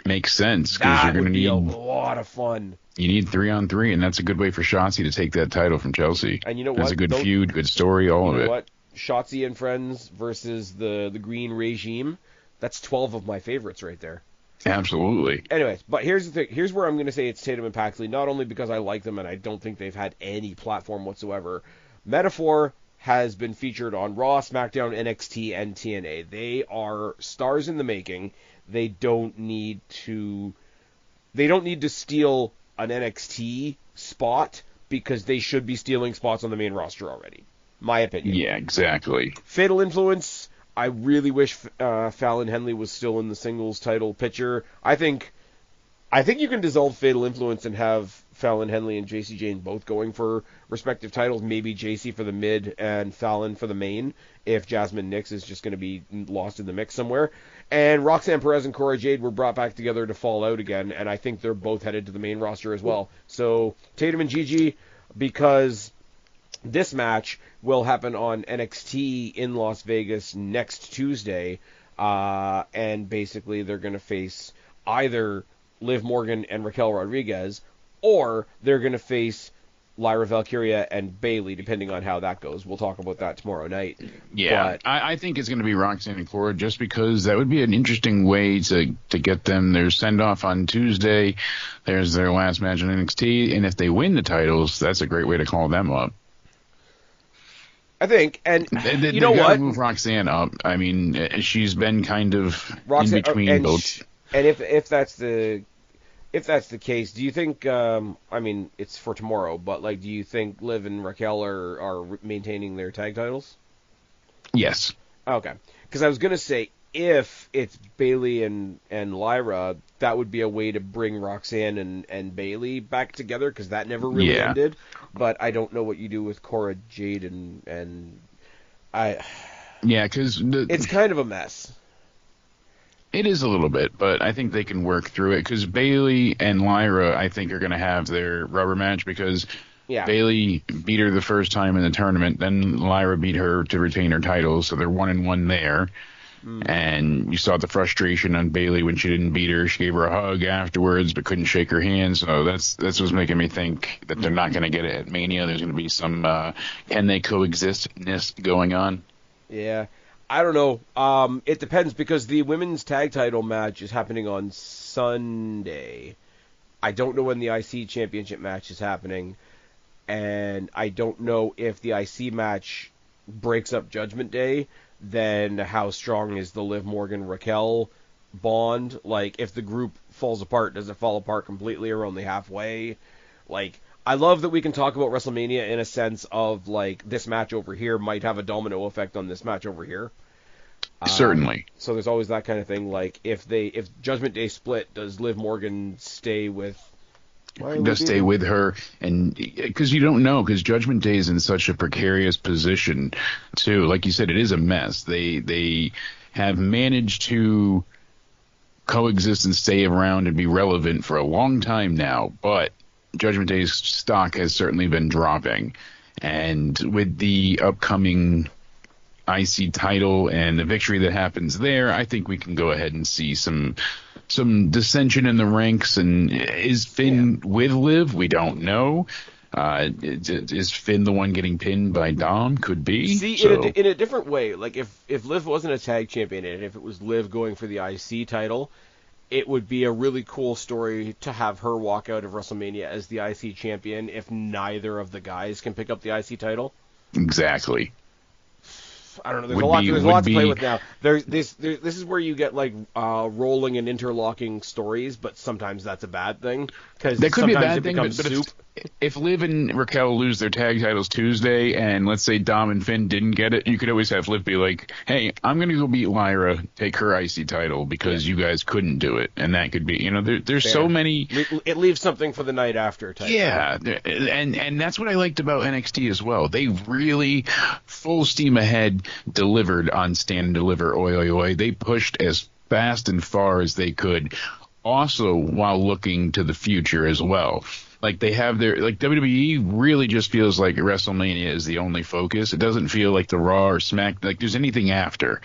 Makes sense, because you're going to need a lot of fun. You need 3-on-3, and that's a good way for Shotzi to take that title from Chelsea. And you know what? That's a good feud, good story, all of it. You know what? Shotzi and friends versus the Green Regime. That's 12 of my favorites right there. Absolutely. Anyways, but here's the thing. Here's where I'm going to say it's Tatum and Paxley, not only because I like them and I don't think they've had any platform whatsoever. Metaphor has been featured on Raw, SmackDown, NXT, and TNA. They are stars in the making. They don't need to steal an NXT spot because they should be stealing spots on the main roster already. My opinion. Yeah, exactly. Fatal Influence. I really wish Fallon Henley was still in the singles title picture. I think you can dissolve Fatal Influence and have Fallon Henley and JC Jane both going for respective titles. Maybe JC for the mid and Fallon for the main, if Jasmine Nix is just going to be lost in the mix somewhere. And Roxanne Perez and Cora Jade were brought back together to Fall Out again, and I think they're both headed to the main roster as well. So Tatum and Gigi, because this match will happen on NXT in Las Vegas next Tuesday, and basically they're going to face either Liv Morgan and Raquel Rodriguez, or they're going to face Lyra Valkyria and Bayley, depending on how that goes. We'll talk about that tomorrow night. Yeah, but I think it's going to be Roxanne and Cora, just because that would be an interesting way to get them their send-off on Tuesday. There's their last match in NXT, and if they win the titles, that's a great way to call them up. I think, and you know what? Move Roxanne up. I mean, she's been kind of in between both. And if that's the case, do you think? I mean, it's for tomorrow, but like, do you think Liv and Raquel are maintaining their tag titles? Yes. Okay, because I was gonna say, if it's Bayley and Lyra, that would be a way to bring Roxanne and Bayley back together, because that never really ended. But I don't know what you do with Cora Jade and I. Yeah, because it's kind of a mess. It is a little bit, but I think they can work through it, because Bayley and Lyra, I think, are going to have their rubber match, because Bayley beat her the first time in the tournament, then Lyra beat her to retain her title, so they're 1-1 there. And you saw the frustration on Bayley when she didn't beat her. She gave her a hug afterwards, but couldn't shake her hand. So that's what's making me think that they're not going to get it at Mania. There's going to be some can they coexistness going on. Yeah, I don't know. It depends, because the women's tag title match is happening on Sunday. I don't know when the IC championship match is happening, and I don't know if the IC match breaks up Judgment Day. Then how strong is the Liv Morgan Raquel bond? Like, if the group falls apart, does it fall apart completely or only halfway? Like, I love that we can talk about WrestleMania in a sense of, like, this match over here might have a domino effect on this match over here. Certainly. So there's always that kind of thing. Like, if Judgment Day split, does Liv Morgan stay with... Just stay with her, and because you don't know, because Judgment Day is in such a precarious position too. Like you said, it is a mess. They have managed to coexist and stay around and be relevant for a long time now, but Judgment Day's stock has certainly been dropping, and with the upcoming IC title and the victory that happens there, I think we can go ahead and see some dissension in the ranks. And is Finn with Liv? We don't know. Is Finn the one getting pinned by Dom? Could be. See, in a different way, like if Liv wasn't a tag champion and if it was Liv going for the IC title, it would be a really cool story to have her walk out of WrestleMania as the IC champion if neither of the guys can pick up the IC title. Exactly. I don't know. There's a lot to play with now. This is where you get like rolling and interlocking stories, but sometimes that's a bad thing, because that could be a bad thing. But if Liv and Raquel lose their tag titles Tuesday, and let's say Dom and Finn didn't get it, you could always have Liv be like, "Hey, I'm going to go beat Lyra, take her IC title because you guys couldn't do it," and that could be, there's so many. It leaves something for the night after. Yeah, and that's what I liked about NXT as well. They really full steam ahead delivered on Stand and Deliver, oi, oi, oi. They pushed as fast and far as they could, also while looking to the future as well. Like, they have WWE really just feels like WrestleMania is the only focus. It doesn't feel like the Raw or Smack, like there's anything after.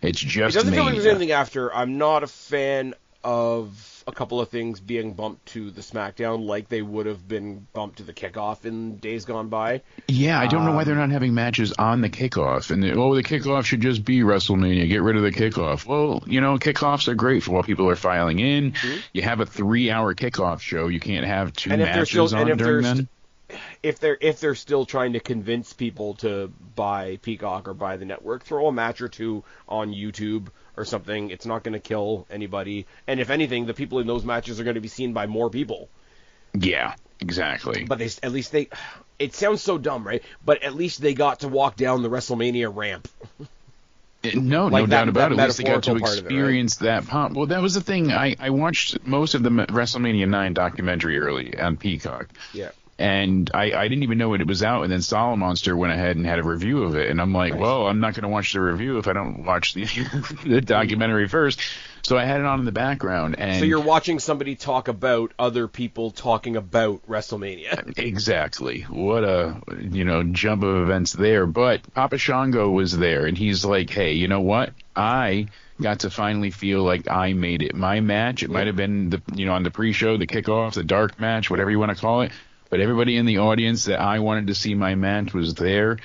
It's just It doesn't Mania. feel like there's anything after. I'm not a fan of a couple of things being bumped to the SmackDown like they would have been bumped to the kickoff in days gone by. Yeah, I don't know why they're not having matches on the kickoff. And the kickoff should just be WrestleMania. Get rid of the kickoff. Well, kickoffs are great for while people are filing in. Mm-hmm. You have a 3-hour kickoff show. You can't have two matches on during then. If they're still trying to convince people to buy Peacock or buy the network, throw a match or two on YouTube or something. It's not going to kill anybody. And if anything, the people in those matches are going to be seen by more people. Yeah, exactly. But it sounds so dumb, right? But at least they got to walk down the WrestleMania ramp. No doubt about it. At least they got to experience that pop. Well, that was the thing. I watched most of the WrestleMania 9 documentary early on Peacock. Yeah. And I didn't even know it was out, and then Solid Monster went ahead and had a review of it, and I'm like, well, I'm not going to watch the review if I don't watch the documentary first. So I had it on in the background. And so you're watching somebody talk about other people talking about WrestleMania. Exactly. What a jump of events there. But Papa Shango was there, and he's like, hey, you know what? I got to finally feel like I made it. My match, it might have been on the pre-show, the kickoff, the dark match, whatever you want to call it. But everybody in the audience that I wanted to see my match was there.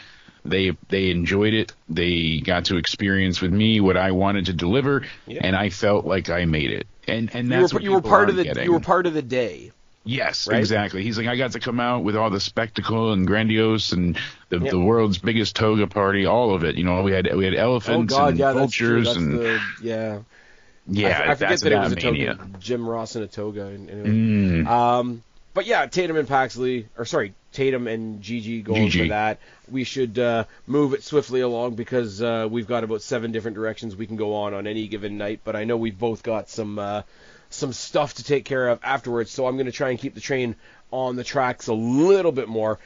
They enjoyed it. They got to experience with me what I wanted to deliver, and I felt like I made it. And that's what you were part of the getting. You were part of the day. Yes, right? Exactly. He's like, I got to come out with all the spectacle and grandiose and the world's biggest toga party, all of it. We had elephants and vultures and I forget that it was a toga. Jim Ross in a toga. But yeah, Tatum and Tatum and Gigi going for that. We should move it swiftly along because we've got about 7 different directions we can go on any given night. But I know we've both got some stuff to take care of afterwards, so I'm going to try and keep the train on the tracks a little bit more.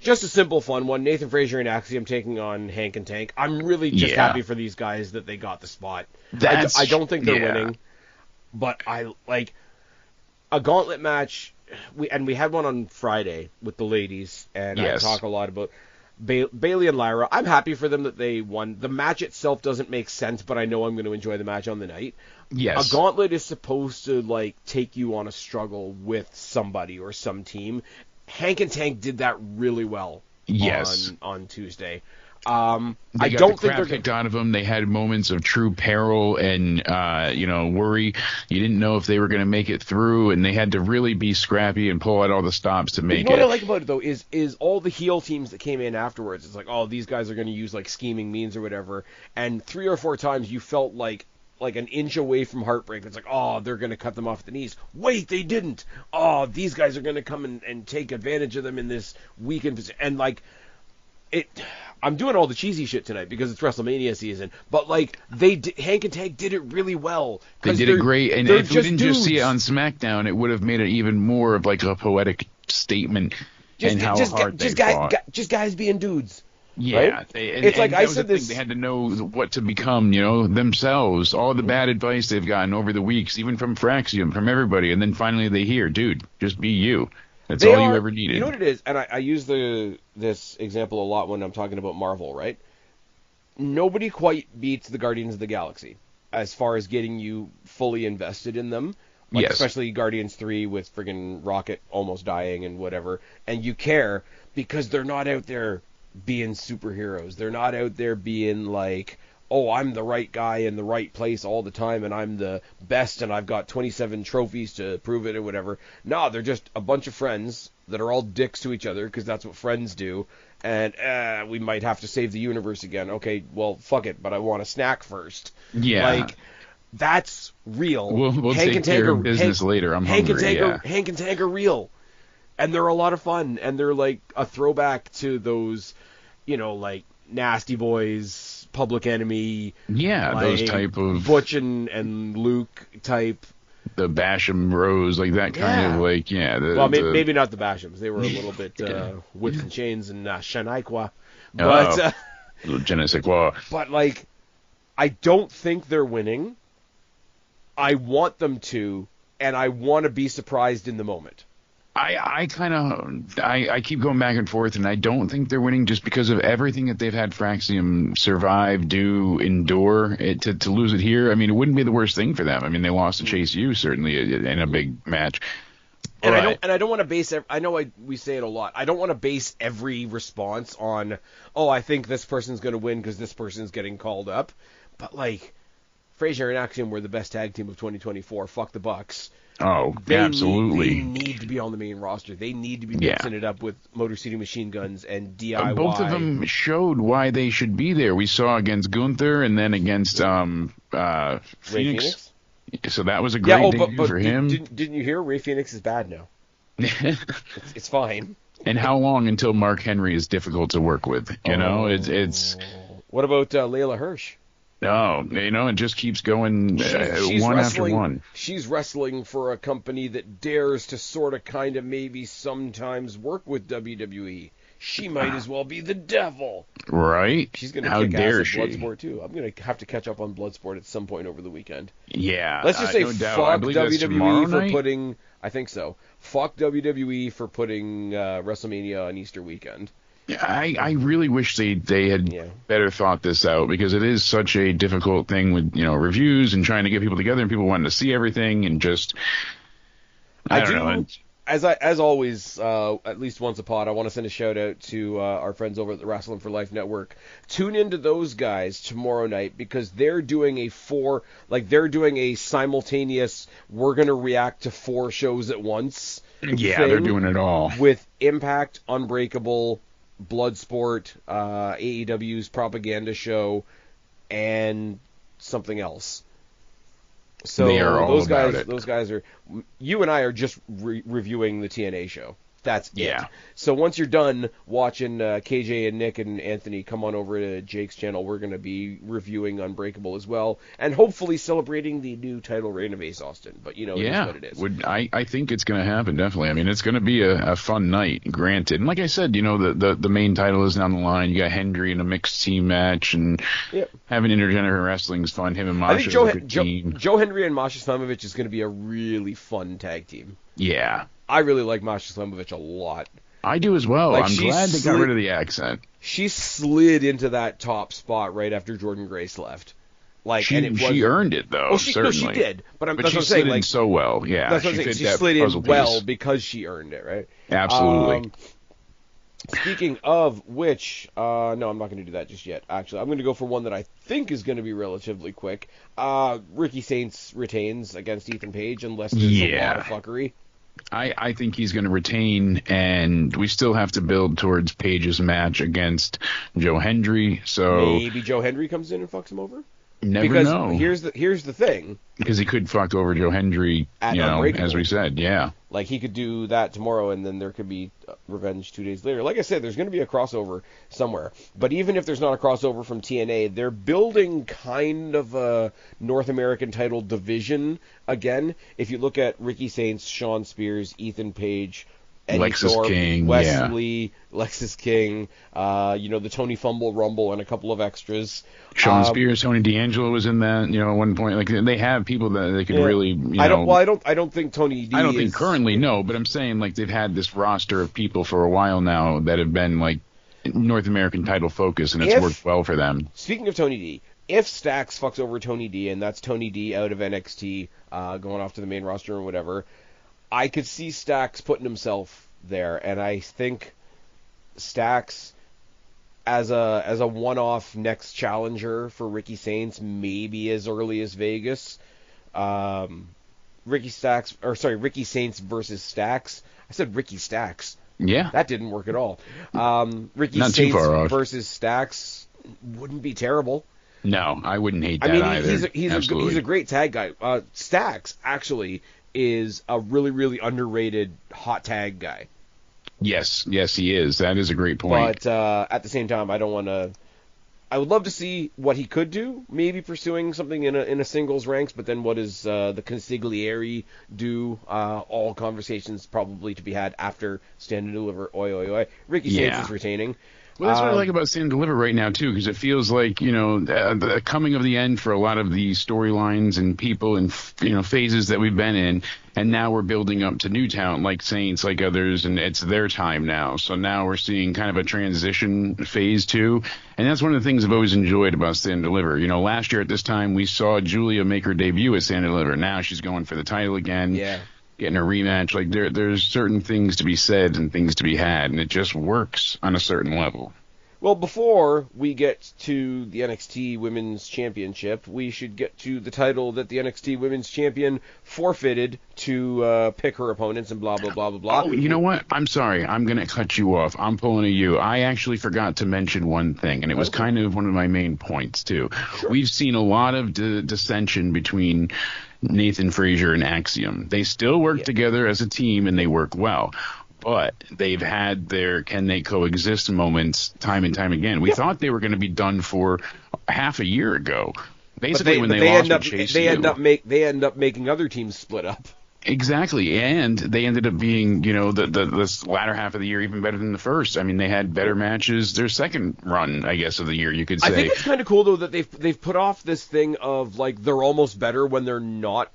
Just a simple, fun one. Nathan Frazier and Axiom taking on Hank and Tank. I'm really just happy for these guys that they got the spot. I don't think they're winning, but I like a gauntlet match. We had one on Friday with the ladies, and I talk a lot about Bailey and Lyra. I'm happy for them that they won. The match itself doesn't make sense, but I know I'm going to enjoy the match on the night. Yes. A gauntlet is supposed to like take you on a struggle with somebody or some team. Hank and Tank did that really well. Yes. On Tuesday. I don't think they're kicked out of them. They had moments of true peril and worry. You didn't know if they were going to make it through, and they had to really be scrappy and pull out all the stops to make it. What I like about it though is all the heel teams that came in afterwards. It's like, oh, these guys are going to use like scheming means or whatever. And 3 or 4 times you felt like an inch away from heartbreak. It's like, oh, they're going to cut them off at the knees. Wait, they didn't. Oh, these guys are going to come and take advantage of them in this weekend. And like I'm doing all the cheesy shit tonight because it's WrestleMania season, but like Hank and Tank did it really well. They did it great, and if we didn't just see it on SmackDown, it would have made it even more of like a poetic statement. Just guys being dudes. Yeah, right? It's like I said this. They had to know what to become, themselves. All the bad advice they've gotten over the weeks, even from Fraxium, from everybody, and then finally they hear, dude, just be you. That's all you ever needed. You know what it is? And I use this example a lot when I'm talking about Marvel, right? Nobody quite beats the Guardians of the Galaxy as far as getting you fully invested in them. Like, especially Guardians 3 with friggin' Rocket almost dying and whatever. And you care because they're not out there being superheroes. They're not out there being like, oh, I'm the right guy in the right place all the time, and I'm the best, and I've got 27 trophies to prove it or whatever. No, they're just a bunch of friends that are all dicks to each other, because that's what friends do, and we might have to save the universe again. Okay, well, fuck it, but I want a snack first. Yeah. Like, that's real. We'll take care of business later. I'm hungry, Hank and Tank are real, and they're a lot of fun, and they're like a throwback to those, like, Nasty Boys, Public Enemy, those type of Butch and Luke type, the Basham Rose, like that kind of like maybe not the Bashams. They were a little bit whips and chains and Shaniqua, but je ne sais quoi. But like, I don't think they're winning. I want them to, and I want to be surprised in the moment. I keep going back and forth, and I don't think they're winning just because of everything that they've had Fraxium survive, do, endure. To lose it here, I mean, it wouldn't be the worst thing for them. I mean, they lost to Chase U, certainly, in a big match. And I don't want to base. I know we say it a lot. I don't want to base every response on, oh, I think this person's going to win because this person's getting called up. But like, Frazier and Axiom were the best tag team of 2024. Fuck the Bucks. Oh, absolutely. They need to be on the main roster. They need to be mixing it up with Motor City Machine Guns and DIY. Both of them showed why they should be there. We saw against Gunther and then against Phoenix. So that was a great debut for him. Didn't you hear? Ray Phoenix is bad now. It's fine. And how long until Mark Henry is difficult to work with? It's. What about Layla Hirsch? No, it just keeps going one after one. She's wrestling for a company that dares to sort of kind of maybe sometimes work with WWE. She might as well be the devil. Right? She's going to kick ass at Bloodsport, too. I'm going to have to catch up on Bloodsport at some point over the weekend. Yeah. Let's just say fuck WWE for putting... I think so. Fuck WWE for putting WrestleMania on Easter weekend. Yeah, I really wish they had better thought this out, because it is such a difficult thing with reviews and trying to get people together and people wanting to see everything and just I don't know. As always, at least once a pod, I want to send a shout out to our friends over at the Wrestling for Life Network. Tune into those guys tomorrow night, because they're doing a simultaneous, we're going to react to 4 shows at once. Yeah, they're doing it all with Impact, Unbreakable, Bloodsport, AEW's propaganda show, and something else. So they are all about it. Those guys are. You and I are just reviewing the TNA show. That's Yeah. it. So once you're done watching KJ and Nick and Anthony come on over to Jake's channel, we're going to be reviewing Unbreakable as well, and hopefully celebrating the new title reign of Ace Austin. But, it is what it is. I think it's going to happen, definitely. I mean, it's going to be a fun night, granted. And like I said, the main title is on the line. You got Hendry in a mixed team match, and having intergender wrestling is fun. Him and Masha is a good team. Joe Hendry and Masha Slamovich is going to be a really fun tag team. Yeah. I really like Masha Slamovich a lot. I do as well. Like, I'm glad they got rid of the accent. She slid into that top spot right after Jordan Grace left. Like, she earned it, though. No, certainly. she did. But that's she what I'm slid saying. in so well. Yeah, that's what I'm saying. She slid in well because she earned it, right? Absolutely. Speaking of which, no, I'm not going to do that just yet. Actually, I'm going to go for one that I think is going to be relatively quick. Ricky Saints retains against Ethan Page unless there's a lot of fuckery. I think he's going to retain, and we still have to build towards Page's match against Joe Hendry. So maybe Joe Hendry comes in and fucks him over. Never know. Here's the thing. Because he could fuck over Joe Hendry, as we said, yeah. Like, he could do that tomorrow, and then there could be revenge 2 days later. Like I said, there's going to be a crossover somewhere. But even if there's not a crossover from TNA, they're building kind of a North American title division again. If you look at Ricky Saints, Shawn Spears, Ethan Page, Eddie Lexus Thorpe, King, Wesley, Lexus King, the Tony Fumble Rumble, and a couple of extras. Shawn Spears, Tony D'Angelo was in that, at one point. Like, they have people that they could really, I don't think Tony D. I don't think currently, no, but I'm saying, like, they've had this roster of people for a while now that have been, like, North American title focus, and it's worked well for them. Speaking of Tony D, if Stax fucks over Tony D, and that's Tony D out of NXT, going off to the main roster or whatever, I could see Stax putting himself there, and I think Stax as a one-off next challenger for Ricky Saints, maybe as early as Vegas. Ricky Saints versus Stax. I said Ricky Stax. Yeah. That didn't work at all. Ricky Not Saints too far off. versus Stax wouldn't be terrible. No, I wouldn't hate that either. He's a great tag guy. Stax, actually, is a really, really underrated hot tag guy. Yes, he is. That is a great point. But at the same time, I would love to see what he could do, maybe pursuing something in a singles ranks, but then what does the consigliere do? All conversations probably to be had after Stand and Deliver. Oi, oi, oi. Ricky Saints is retaining. Well, that's what I like about Stand and Deliver right now, too, because it feels like, the coming of the end for a lot of the storylines and people and, phases that we've been in, and now we're building up to new talent like Saints, like others, and it's their time now. So now we're seeing kind of a transition phase, too, and that's one of the things I've always enjoyed about Stand and Deliver. Last year at this time, we saw Julia make her debut at Stand and Deliver. Now she's going for the title again. Yeah. Getting a rematch. Like, there's certain things to be said and things to be had, and it just works on a certain level. Well, before we get to the NXT Women's Championship, we should get to the title that the NXT Women's Champion forfeited to pick her opponents and blah, blah, blah, blah, blah. Oh, you know what? I'm sorry. I'm going to cut you off. I'm pulling a you. I actually forgot to mention one thing, and it was kind of one of my main points, too. Sure. We've seen a lot of dissension between Nathan Frazier and Axiom. They still work together as a team, and they work well. But they've had their can they coexist moments time and time again. We thought they were going to be done for half a year ago. Basically, when they lost with Chase they end up making other teams split up. Exactly, and they ended up being, this latter half of the year even better than the first. I mean, they had better matches. Their second run, I guess, of the year, you could say. I think it's kind of cool though that they've put off this thing of like they're almost better when they're not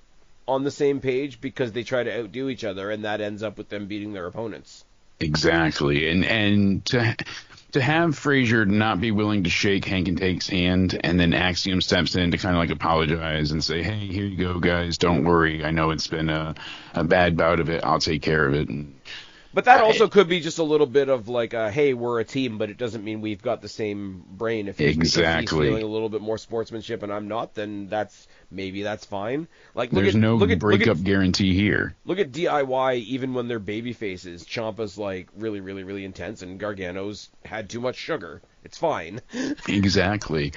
on the same page because they try to outdo each other, and that ends up with them beating their opponents. Exactly, and to have Frazier not be willing to shake Hank and Take's hand, and then Axiom steps in to kind of like apologize and say, hey, here you go, guys, don't worry. I know it's been a bad bout of it. I'll take care of it. But that also could be just a little bit of like, hey, we're a team, but it doesn't mean we've got the same brain. If he's feeling a little bit more sportsmanship and I'm not, then that's fine. Like, there's no breakup guarantee here. Look at DIY, even when they're baby faces. Ciampa's like really, really, really intense, and Gargano's had too much sugar. It's fine. Exactly.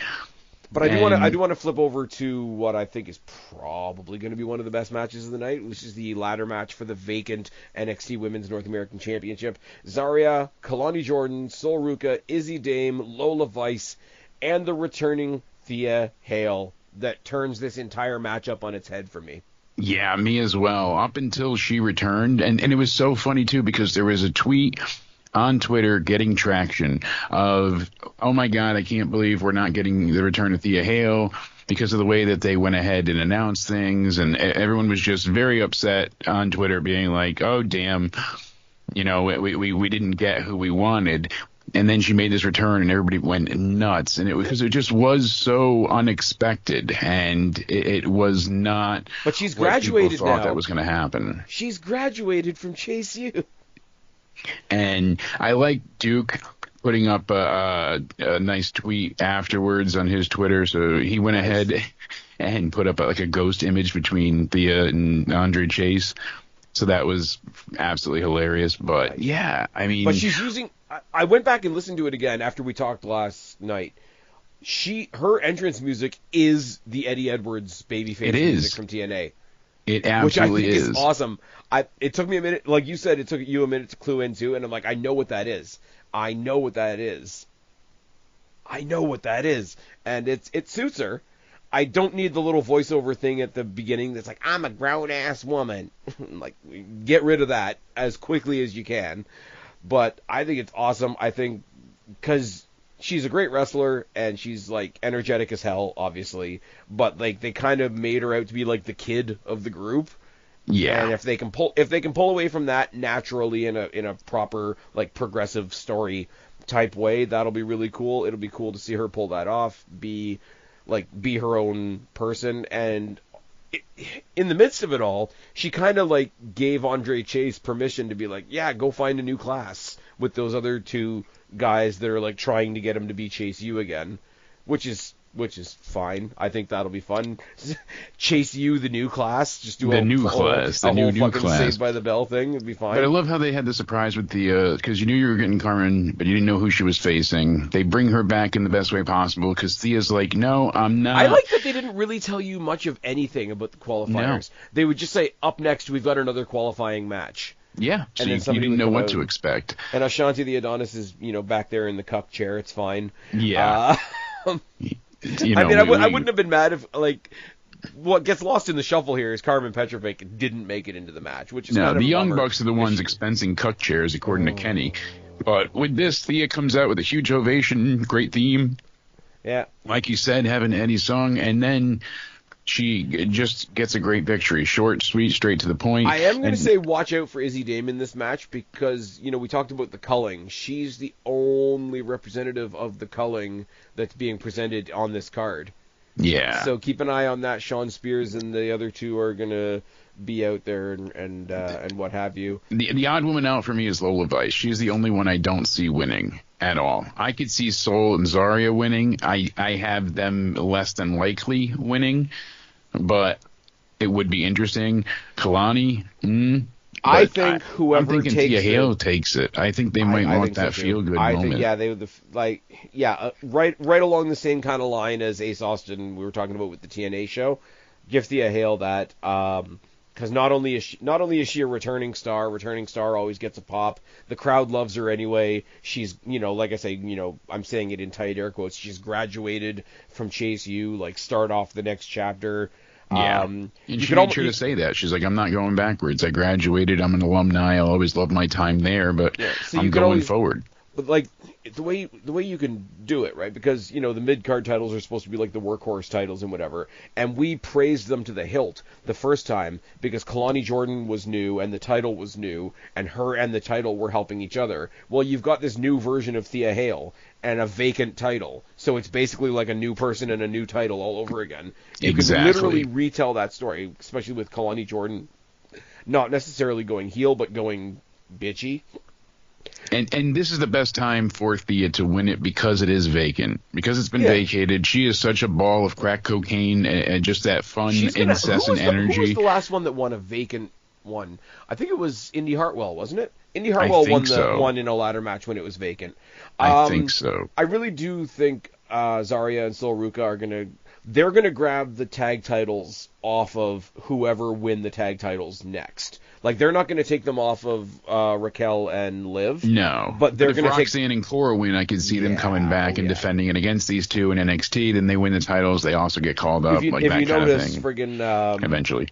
But I do want to flip over to what I think is probably going to be one of the best matches of the night, which is the ladder match for the vacant NXT Women's North American Championship. Zarya, Kalani Jordan, Sol Ruka, Izzy Dame, Lola Vice, and the returning Thea Hale that turns this entire matchup on its head for me. Yeah, me as well. Up until she returned, and it was so funny too because there was a tweet on Twitter getting traction of, oh my God, I can't believe we're not getting the return of Thea Hale because of the way that they went ahead and announced things, and everyone was just very upset on Twitter, being like, oh damn, we didn't get who we wanted. And then she made this return, and everybody went nuts. And because it just was so unexpected, and it was not. But she's graduated what people thought now. That was going to happen. She's graduated from Chase U. And I like Duke putting up a nice tweet afterwards on his Twitter. So he went ahead and put up a ghost image between Thea and Andre Chase. So that was absolutely hilarious. But yeah, I mean. But she's using. I went back and listened to it again after we talked last night. Her entrance music is the Eddie Edwards babyface music from TNA. It absolutely which I think is awesome. It took me a minute, like you said, it took you a minute to clue into, and I'm like, I know what that is. And it suits her. I don't need the little voiceover thing at the beginning that's like, I'm a grown-ass woman. Like, get rid of that as quickly as you can. But I think it's awesome. I think because she's a great wrestler and she's like energetic as hell, obviously. But like they kind of made her out to be like the kid of the group. Yeah. And if they can pull away from that naturally in a proper like progressive story type way, that'll be really cool. It'll be cool to see her pull that off, be her own person. And in the midst of it all, she kind of like gave Andre Chase permission to be like, yeah, go find a new class with those other two guys that are like trying to get him to be Chase U again, which is fine. I think that'll be fun. Chase U, the new class, just do the new class, the new fucking class. Saved by the Bell thing. It'd be fine. But I love how they had the surprise with the because you knew you were getting Carmen, but you didn't know who she was facing. They bring her back in the best way possible because Thea's like, no, I'm not. I like that they didn't really tell you much of anything about the qualifiers. No. They would just say, up next, we've got another qualifying match. Yeah, so you didn't know what to expect. And Ashanti the Adonis is, back there in the cup chair. It's fine. Yeah. I wouldn't have been mad if, like, what gets lost in the shuffle here is Carmen Petrovic didn't make it into the match, which is kind of the Young Bucks are the ones expensing cup chairs, according to Kenny. But with this, Thea comes out with a huge ovation, great theme. Yeah. Like you said, having Eddie sung, and then she just gets a great victory. Short, sweet, straight to the point. I am going to say watch out for Izzy Dame in this match because, we talked about the culling. She's the only representative of the culling that's being presented on this card. Yeah. So keep an eye on that. Sean Spears and the other two are going to be out there and what have you. The odd woman out for me is Lola Vice. She's the only one I don't see winning at all. I could see Sol and Zarya winning. I have them less than likely winning, but it would be interesting. Kalani, I think whoever I'm thinking takes Thea Hale takes it. I think they might want that feel-good moment. Right along the same kind of line as Ace Austin we were talking about with the TNA show. Give Thea Hale that, because not only is she a returning star always gets a pop. The crowd loves her anyway. She's, like I say, I'm saying it in tight air quotes. She's graduated from Chase U, like start off the next chapter. Yeah, and she made sure to say that. She's like, I'm not going backwards. I graduated. I'm an alumni. I'll always love my time there, but I'm going forward. But like the way you can do it, right? Because the mid-card titles are supposed to be like the workhorse titles and whatever, and we praised them to the hilt the first time because Kalani Jordan was new and the title was new, and her and the title were helping each other. Well, you've got this new version of Thea Hale and a vacant title, so it's basically like a new person and a new title all over again. You can literally retell that story, especially with Kalani Jordan not necessarily going heel, but going bitchy. And this is the best time for Thea to win it because it is vacant. Because it's been vacated. She is such a ball of crack cocaine and just that fun, incessant energy. Who was the last one that won a vacant one? I think it was Indy Hartwell, wasn't it? Indy Hartwell won in a ladder match when it was vacant. I think so. I really do think Zarya and Sol Ruca are they're gonna grab the tag titles off of whoever win the tag titles next. Like, they're not gonna take them off of Raquel and Liv. No, but they're if gonna Roxanne and Cora win, I could see them coming back and defending it against these two in NXT. Then they win the titles. They also get called up, like that kind of thing. Friggin', eventually,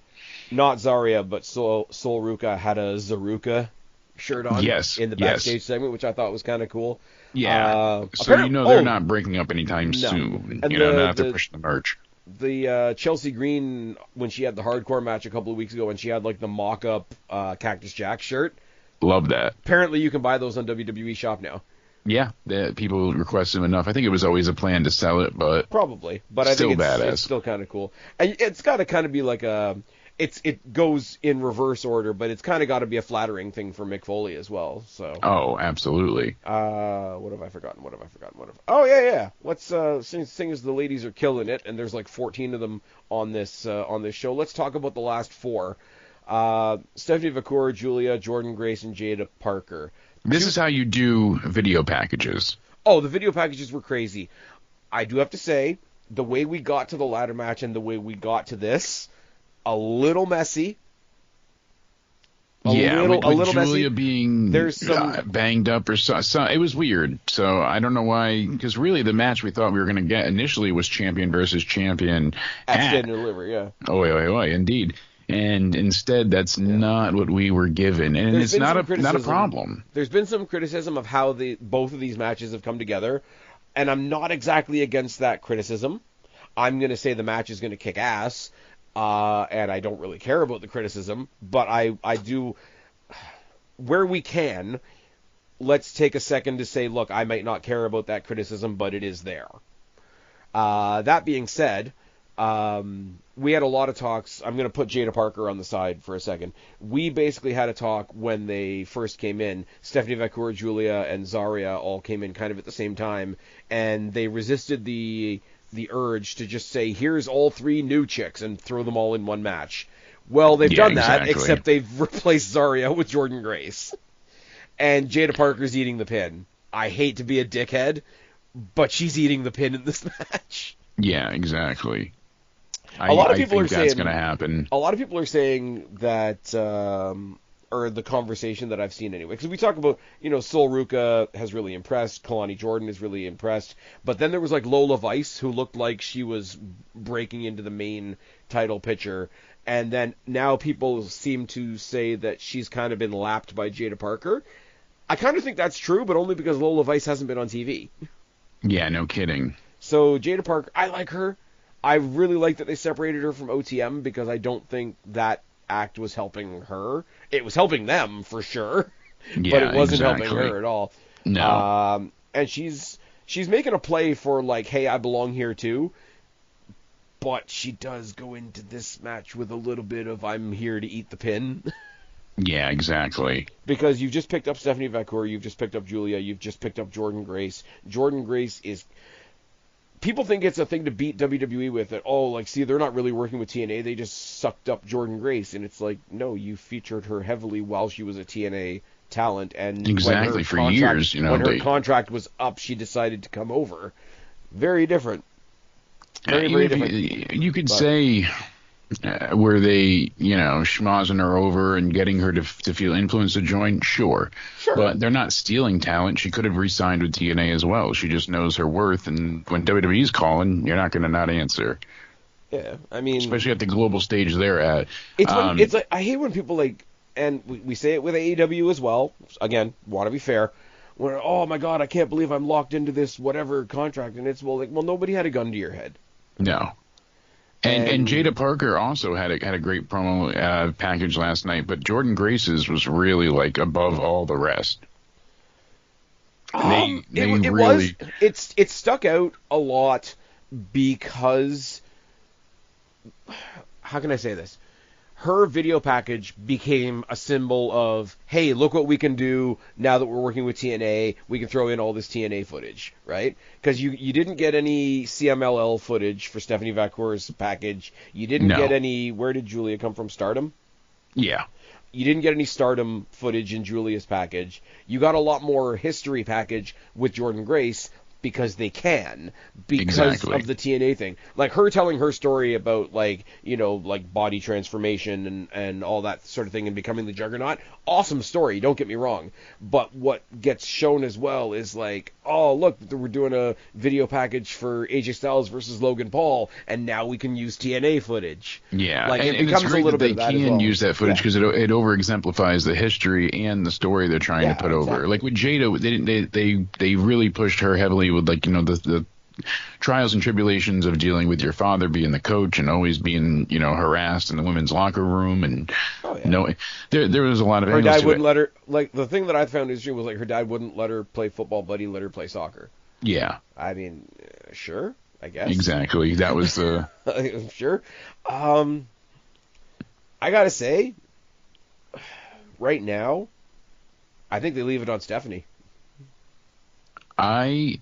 not Zarya, but Sol Ruca had a Zaruka shirt on in the backstage segment, which I thought was kind of cool. Yeah. So they're not breaking up anytime soon. And not to push the merch. The Chelsea Green, when she had the hardcore match a couple of weeks ago, and she had like the mock-up Cactus Jack shirt. Love that. Apparently, you can buy those on WWE Shop now. Yeah, people request them enough. I think it was always a plan to sell it, but probably. But I think it's still kind of cool. And it's got to kind of be like it goes in reverse order, but it's kind of got to be a flattering thing for Mick Foley as well. So. Oh, absolutely. What have I forgotten? Oh yeah. Let's seeing as the ladies are killing it, and there's like 14 of them on this show. Let's talk about the last 4. Stephanie Vacour, Julia, Jordan Grace, and Jada Parker. This is how you do video packages. Oh, the video packages were crazy. I do have to say, the way we got to the ladder match and the way we got to this, a little messy. With Julia messy. Being there's some banged up or so. It was weird. So I don't know why, because really the match we thought we were going to get initially was champion versus champion at Stand and Deliver, yeah. Oh, indeed. And instead, that's not what we were given, and it's not a problem. There's been some criticism of how both of these matches have come together, and I'm not exactly against that criticism. I'm going to say the match is going to kick ass, and I don't really care about the criticism, but I do, where we can, let's take a second to say, look, I might not care about that criticism, but it is there. That being said, we had a lot of talks. I'm going to put Jada Parker on the side for a second. We basically had a talk when they first came in. Stephanie Vacour, Julia, and Zarya all came in kind of at the same time, and they resisted the urge to just say, here's all 3 new chicks and throw them all in one match. Well, they've done that, except they've replaced Zarya with Jordan Grace. And Jada Parker's eating the pin. I hate to be a dickhead, but she's eating the pin in this match. Yeah, exactly. A lot of people are saying that's going to happen. A lot of people are saying that, or the conversation that I've seen anyway, because we talk about, Sol Ruca has really impressed, Kalani Jordan is really impressed, but then there was like Lola Vice, who looked like she was breaking into the main title picture, and then now people seem to say that she's kind of been lapped by Jada Parker. I kind of think that's true, but only because Lola Vice hasn't been on TV. Yeah, no kidding. So Jada Parker, I like her. I really like that they separated her from OTM, because I don't think that act was helping her. It was helping them for sure, but it wasn't helping her at all. No. And she's making a play for like, hey, I belong here too. But she does go into this match with a little bit of I'm here to eat the pin. Yeah, exactly. Because you've just picked up Stephanie Vacour, you've just picked up Julia, you've just picked up Jordan Grace. Jordan Grace is... People think it's a thing to beat WWE with it. Oh, like, see, they're not really working with TNA. They just sucked up Jordan Grace. And it's like, no, you featured her heavily while she was a TNA talent. And exactly, for years. When her contract was up, she decided to come over. Very different. Very different. You could say... were they, schmozzing her over and getting her to feel influenced to join? Sure. But they're not stealing talent. She could have re-signed with TNA as well. She just knows her worth, and when WWE's calling, you're not going to not answer. Yeah, I mean... Especially at the global stage they're at. It's like, I hate when people, like... And we say it with AEW as well. Again, want to be fair. When, oh my God, I can't believe I'm locked into this whatever contract. And it's, well, nobody had a gun to your head. No. And Jada Parker also had a great promo package last night, but Jordan Grace's was really like above all the rest. It stuck out a lot because, how can I say this? Her video package became a symbol of, hey, look what we can do now that we're working with TNA. We can throw in all this TNA footage, right? Because you didn't get any CMLL footage for Stephanie Vacour's package. You didn't get any... Where did Julia come from? Stardom? Yeah. You didn't get any Stardom footage in Julia's package. You got a lot more history package with Jordan Grace, because they can, because Exactly. of the TNA thing. Like her telling her story about like, you know, like body transformation and all that sort of thing and becoming the Juggernaut. Awesome story, don't get me wrong. But what gets shown as well is like, oh look, we're doing a video package for AJ Styles versus Logan Paul, and now we can use TNA footage. Yeah, Like and it it's becomes a great little that bit they of that as can well. use that footage because it over exemplifies the history and the story they're trying to put over. Exactly. Like with Jada, they really pushed her heavily with like, you know, the trials and tribulations of dealing with your father being the coach and always being, you know, harassed in the women's locker room, and Oh yeah. no, there was a lot of Her angles dad to wouldn't it. let her. Like the thing that I found interesting was like her dad wouldn't let her play football, but he let her play soccer. Yeah, I mean, sure, I guess. exactly. That was the Sure. I gotta say, right now, I think they leave it on Stephanie. I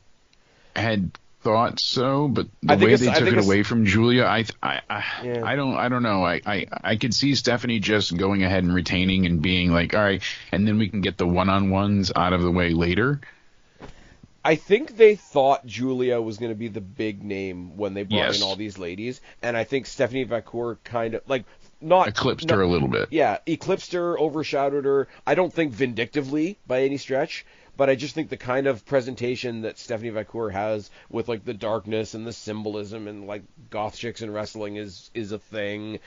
had thought so, but I the think way it's. they I took think it it's. away from Julia, Yeah. I don't know. I could see Stephanie just going ahead and retaining and being like, all right, and then we can get the one-on-ones out of the way later. I think they thought Julia was going to be the big name when they brought in Yes. all these ladies, and I think Stephanie Vacour kind of like not Eclipsed not- her a little bit. Yeah, eclipsed her, overshadowed her. I don't think vindictively by any stretch, but I just think the kind of presentation that Stephanie Vacour has with like the darkness and the symbolism and like goth chicks in wrestling is a thing.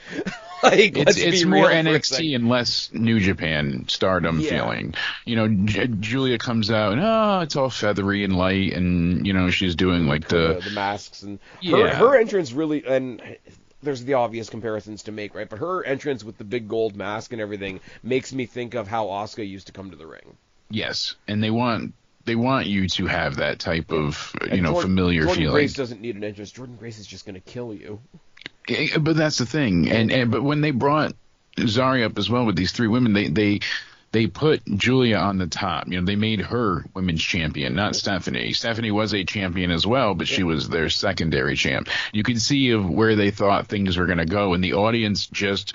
Like let's It's be more real for a NXT second. and less New Japan stardom Yeah. feeling. You know, Julia comes out and it's all feathery and light, and you know she's doing like The masks and Yeah. her entrance really, and there's the obvious comparisons to make, right? But her entrance with the big gold mask and everything makes me think of how Asuka used to come to the ring. yes, and they want you to have that type of And familiar Jordan feeling. Grace doesn't need an entrance. Jordan Grace is just going to kill you. But that's the thing, and but when they brought Zari up as well with these three women, they put Julia on the top. You know, they made her women's champion, not Stephanie. Stephanie was a champion as well, but she was their secondary champ. You could see of where they thought things were going to go, and the audience just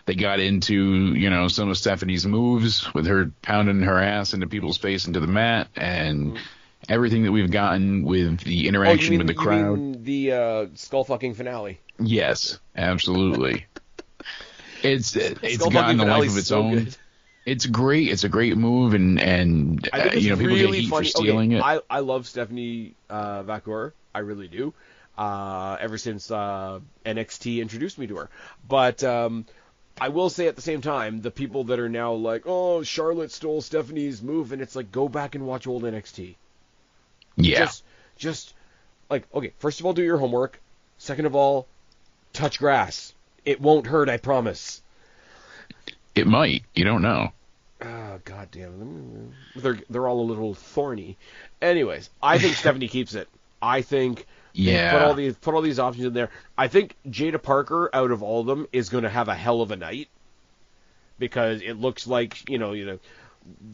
they got into, you know, some of Stephanie's moves with her pounding her ass into people's face into the mat, and everything that we've gotten with the interaction with the crowd. You mean the skull fucking finale? Yes, absolutely. It's Skull gotten fucking a life finale's of its so own. good. It's great. It's a great move, and I think it's people really get heat funny. for stealing it. I love Stephanie Vacour. I really do. Ever since NXT introduced me to her. But I will say at the same time, the people that are now like, oh, Charlotte stole Stephanie's move, and it's like, go back and watch old NXT. Yeah, Just like, okay, first of all, do your homework. Second of all, touch grass. It won't hurt, I promise. it might. You don't know. Oh, God damn them. They're all a little thorny. Anyways, I think Stephanie keeps it. I think they Yeah. put all these options in there. I think Jada Parker, out of all of them, is going to have a hell of a night because it looks like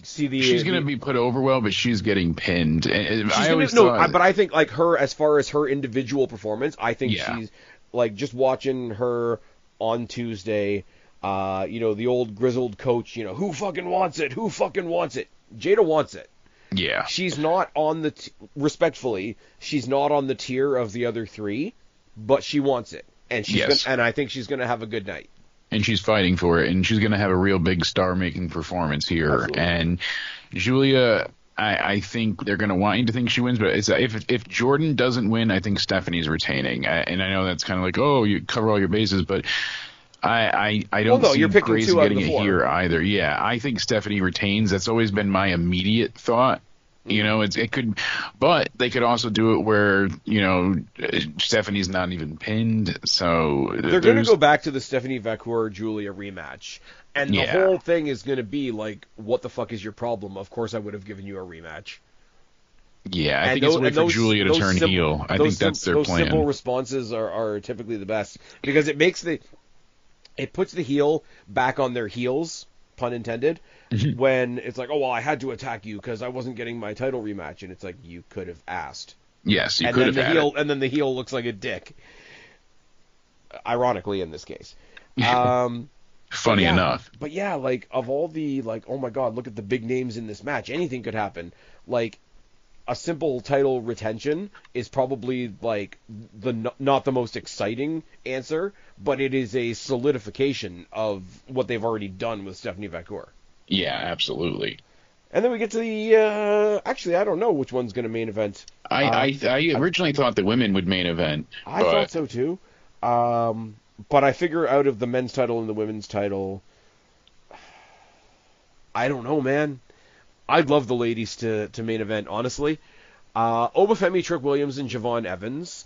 see the She's going to be put over well, but she's getting pinned. And She's I gonna, always no, thought, but I think like her, as far as her individual performance, I think Yeah. she's like just watching her on Tuesday. The old grizzled coach. Who fucking wants it? Who fucking wants it? Jada wants it. yeah, She's not on the respectfully. She's not on the tier of the other three, but she wants it, and Yes. and I think she's gonna have a good night. and she's fighting for it, and she's going to have a real big star-making performance here. Absolutely. And Julia, I think they're going to want you to think she wins, but if Jordan doesn't win, I think Stephanie's retaining. And I know that's kind of like, oh, you cover all your bases, but I don't Well, no, see you're picking Grace two out of getting the it four. here either. Yeah, I think Stephanie retains. That's always been my immediate thought. It could, but they could also do it where Stephanie's not even pinned. So They're going to go back to the Stephanie Vacour Julia rematch, and the Yeah. whole thing is going to be like, what the fuck is your problem? Of course, I would have given you a rematch. Yeah, I And think it's a those- way and for those- Julia to those turn sim- heel. I those think that's sim- their those plan. simple responses are typically the best because it puts the heel back on their heels, pun intended, Mm-hmm. when it's like, oh well, I had to attack you because I wasn't getting my title rematch, and it's like you could have asked, Yes, you and could then have the had heel it. and then the heel looks like a dick. Ironically, in this case. Funny yeah, enough. But yeah, like of all the oh my god, look at the big names in this match. Anything could happen. Like a simple title retention is probably like not the most exciting answer, but it is a solidification of what they've already done with Stephanie Vacour. Yeah, absolutely. And then we get to the actually, I don't know which one's going to main event. I originally thought the women would main event. I thought so too. But I figure out of the men's title and the women's title, I don't know, man. I'd love the ladies to main event, honestly. Obafemi, Trick Williams, and Javon Evans.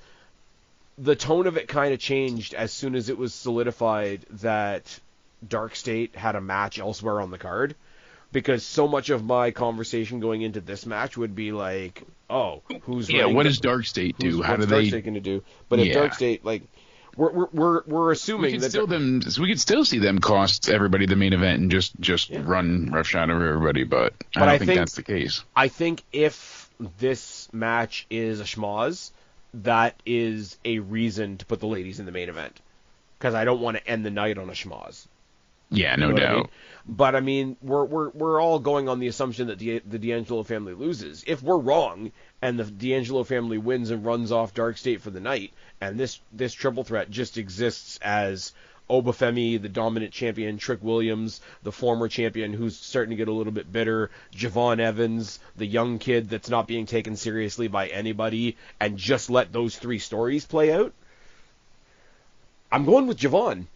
The tone of it kind of changed as soon as it was solidified that Dark State had a match elsewhere on the card. Because so much of my conversation going into this match would be like, oh, who's what does Dark State do? How do Dark State going to do? But if Dark State, like, we're assuming we could still see them cost everybody the main event and just run roughshod over everybody, but I don't think that's the case. I think if this match is a schmoz, that is a reason to put the ladies in the main event, because I don't want to end the night on a schmoz. Yeah, no doubt. I mean? But I mean, we're all going on the assumption that the D'Angelo family loses. If we're wrong and the D'Angelo family wins and runs off Dark State for the night, and this triple threat just exists as Obafemi, the dominant champion, Trick Williams, the former champion who's starting to get a little bit bitter, Javon Evans, the young kid that's not being taken seriously by anybody, and just let those three stories play out, I'm going with Javon.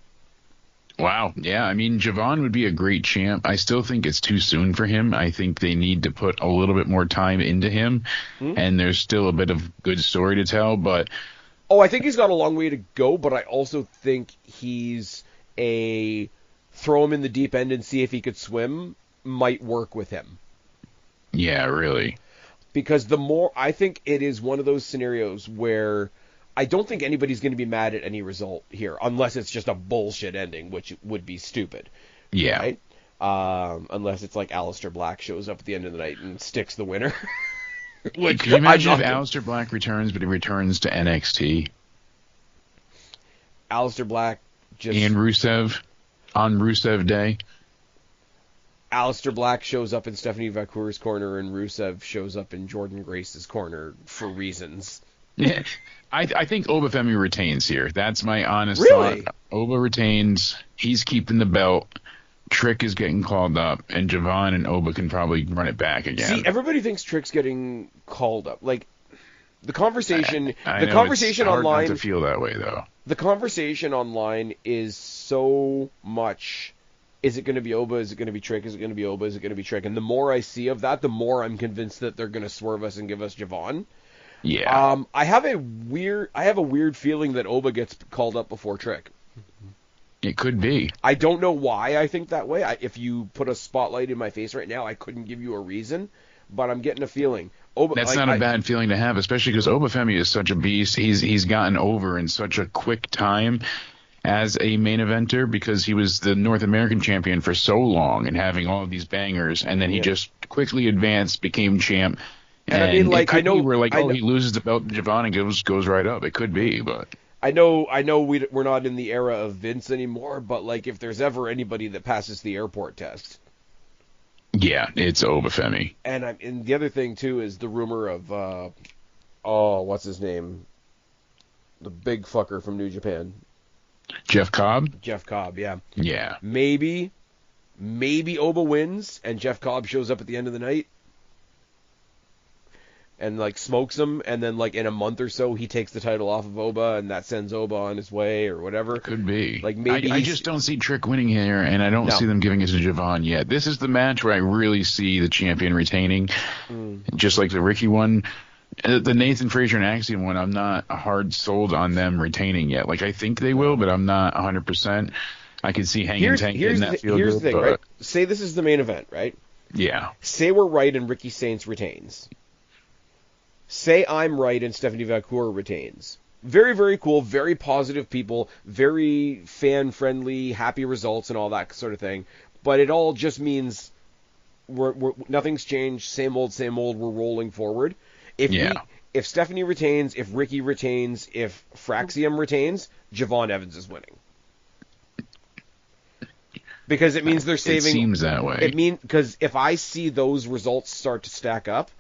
Wow. Yeah, I mean, Javon would be a great champ. I still think it's too soon for him. I think they need to put a little bit more time into him, and there's still a bit of good story to tell, but... Oh, I think he's got a long way to go, but I also think he's throw him in the deep end and see if he could swim might work with him. Yeah, really. Because I think it is one of those scenarios where I don't think anybody's going to be mad at any result here, unless it's just a bullshit ending, which would be stupid. Yeah. Right? Unless it's like Aleister Black shows up at the end of the night and sticks the winner. Could you imagine if Aleister Black returns, but he returns to NXT? Aleister Black and Rusev on Rusev Day. Aleister Black shows up in Stephanie Vacour's corner, and Rusev shows up in Jordan Grace's corner for reasons. Yeah, I think Obafemi retains here. That's my honest thought. Oba retains. He's keeping the belt. Trick is getting called up, and Javon and Oba can probably run it back again. See, everybody thinks Trick's getting called up. Like, the conversation, I know conversation it's hard online. Not to feel that way, though. The conversation online is so much. Is it going to be Oba? Is it going to be Trick? Is it going to be Oba? Is it going to be Trick? And the more I see of that, the more I'm convinced that they're going to swerve us and give us Javon. Yeah. I have a weird feeling that Oba gets called up before Trick. It could be. I don't know why I think that way. If you put a spotlight in my face right now, I couldn't give you a reason, but I'm getting a feeling. That's not a bad feeling to have, especially because Obafemi is such a beast. He's gotten over in such a quick time as a main eventer because he was the North American champion for so long and having all of these bangers, and then he just quickly advanced, became champ. And I mean, like, he loses the belt to Javon and goes right up. It could be, but I know we're not in the era of Vince anymore, but like if there's ever anybody that passes the airport test, yeah, it's Obafemi. And the other thing too is the rumor of what's his name, the big fucker from New Japan, Jeff Cobb. Jeff Cobb, yeah. Yeah. Maybe Oba wins and Jeff Cobb shows up at the end of the night and like smokes him, and then like in a month or so he takes the title off of Oba, and that sends Oba on his way or whatever. Could be. Like maybe I just don't see Trick winning here, and I don't see them giving it to Javon yet. This is the match where I really see the champion retaining, just like the Ricky one. The Nathan Frazier and Axiom one, I'm not hard sold on them retaining yet. Like I think they will, but I'm not 100%. I can see Hanging Tank in that field. Here's the thing, right? Say this is the main event, right? Yeah. Say we're right and Ricky Saints retains. Say I'm right and Stephanie Vacour retains. Very, very cool, very positive people, very fan-friendly, happy results and all that sort of thing. But it all just means nothing's changed, same old, we're rolling forward. If Stephanie retains, if Ricky retains, if Fraxium retains, Javon Evans is winning. Because it means they're saving... It seems that way. Because if I see those results start to stack up,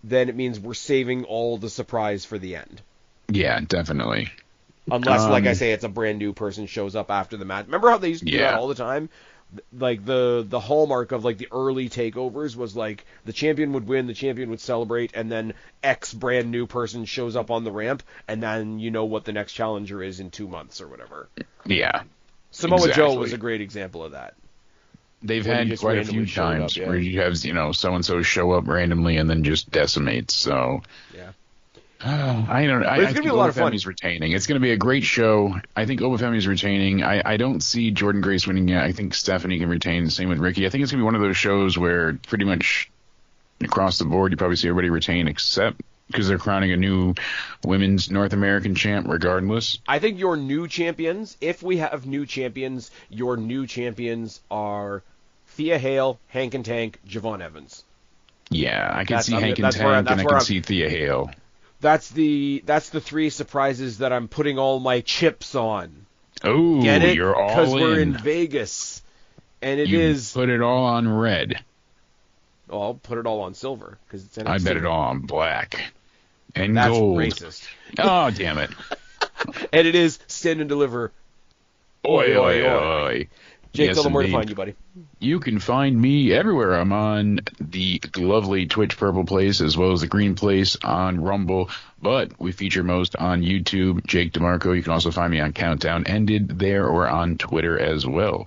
then it means we're saving all the surprise for the end. Yeah, definitely. Unless, like I say, it's a brand new person shows up after the match. Remember how they used to do that all the time? Like, the hallmark of, like, the early takeovers was, like, the champion would win, the champion would celebrate, and then X brand new person shows up on the ramp, and then you know what the next challenger is in 2 months or whatever. Yeah. Samoa Joe was a great example of that. They've had quite a few times where you have, so-and-so show up randomly and then just decimate, so... Yeah. I don't know. It's going to be a lot of fun. Obafemi's retaining. It's going to be a great show. I think Obafemi's retaining. I don't see Jordan Grace winning yet. I think Stephanie can retain. Same with Ricky. I think it's going to be one of those shows where pretty much across the board you probably see everybody retain except because they're crowning a new women's North American champ regardless. I think your new champions, if we have new champions, your new champions are Thea Hale, Hank and Tank, Javon Evans. Yeah, I can see Hank and Tank, and I can see Thea Hale. That's the 3 surprises that I'm putting all my chips on. Oh, get it? You're all in. Because we're in Vegas, and you put it all on red. Oh, I'll put it all on silver because it's NXT. I bet it all on black and That's gold. Racist. Oh, damn it! And it is Stand and Deliver. Oi, oi, oi. Jake, tell them where to find you, buddy. You can find me everywhere. I'm on the lovely Twitch Purple Place as well as the Green Place on Rumble, but we feature most on YouTube, Jake DeMarco. You can also find me on Countdown Ended there or on Twitter as well.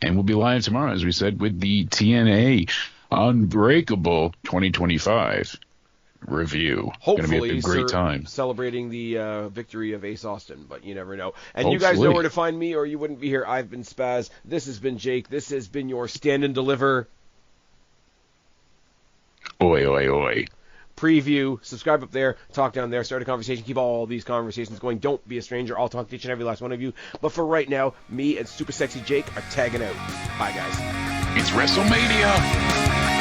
And we'll be live tomorrow, as we said, with the TNA Unbreakable 2025 review. Hopefully, going to be a great time. Celebrating the victory of Ace Austin, but you never know. And you guys know where to find me, or you wouldn't be here. I've been Spaz. This has been Jake. This has been your Stand and Deliver. Oi, oi, oi. Preview. Subscribe up there. Talk down there. Start a conversation. Keep all these conversations going. Don't be a stranger. I'll talk to each and every last one of you. But for right now, me and Super Sexy Jake are tagging out. Bye, guys. It's WrestleMania.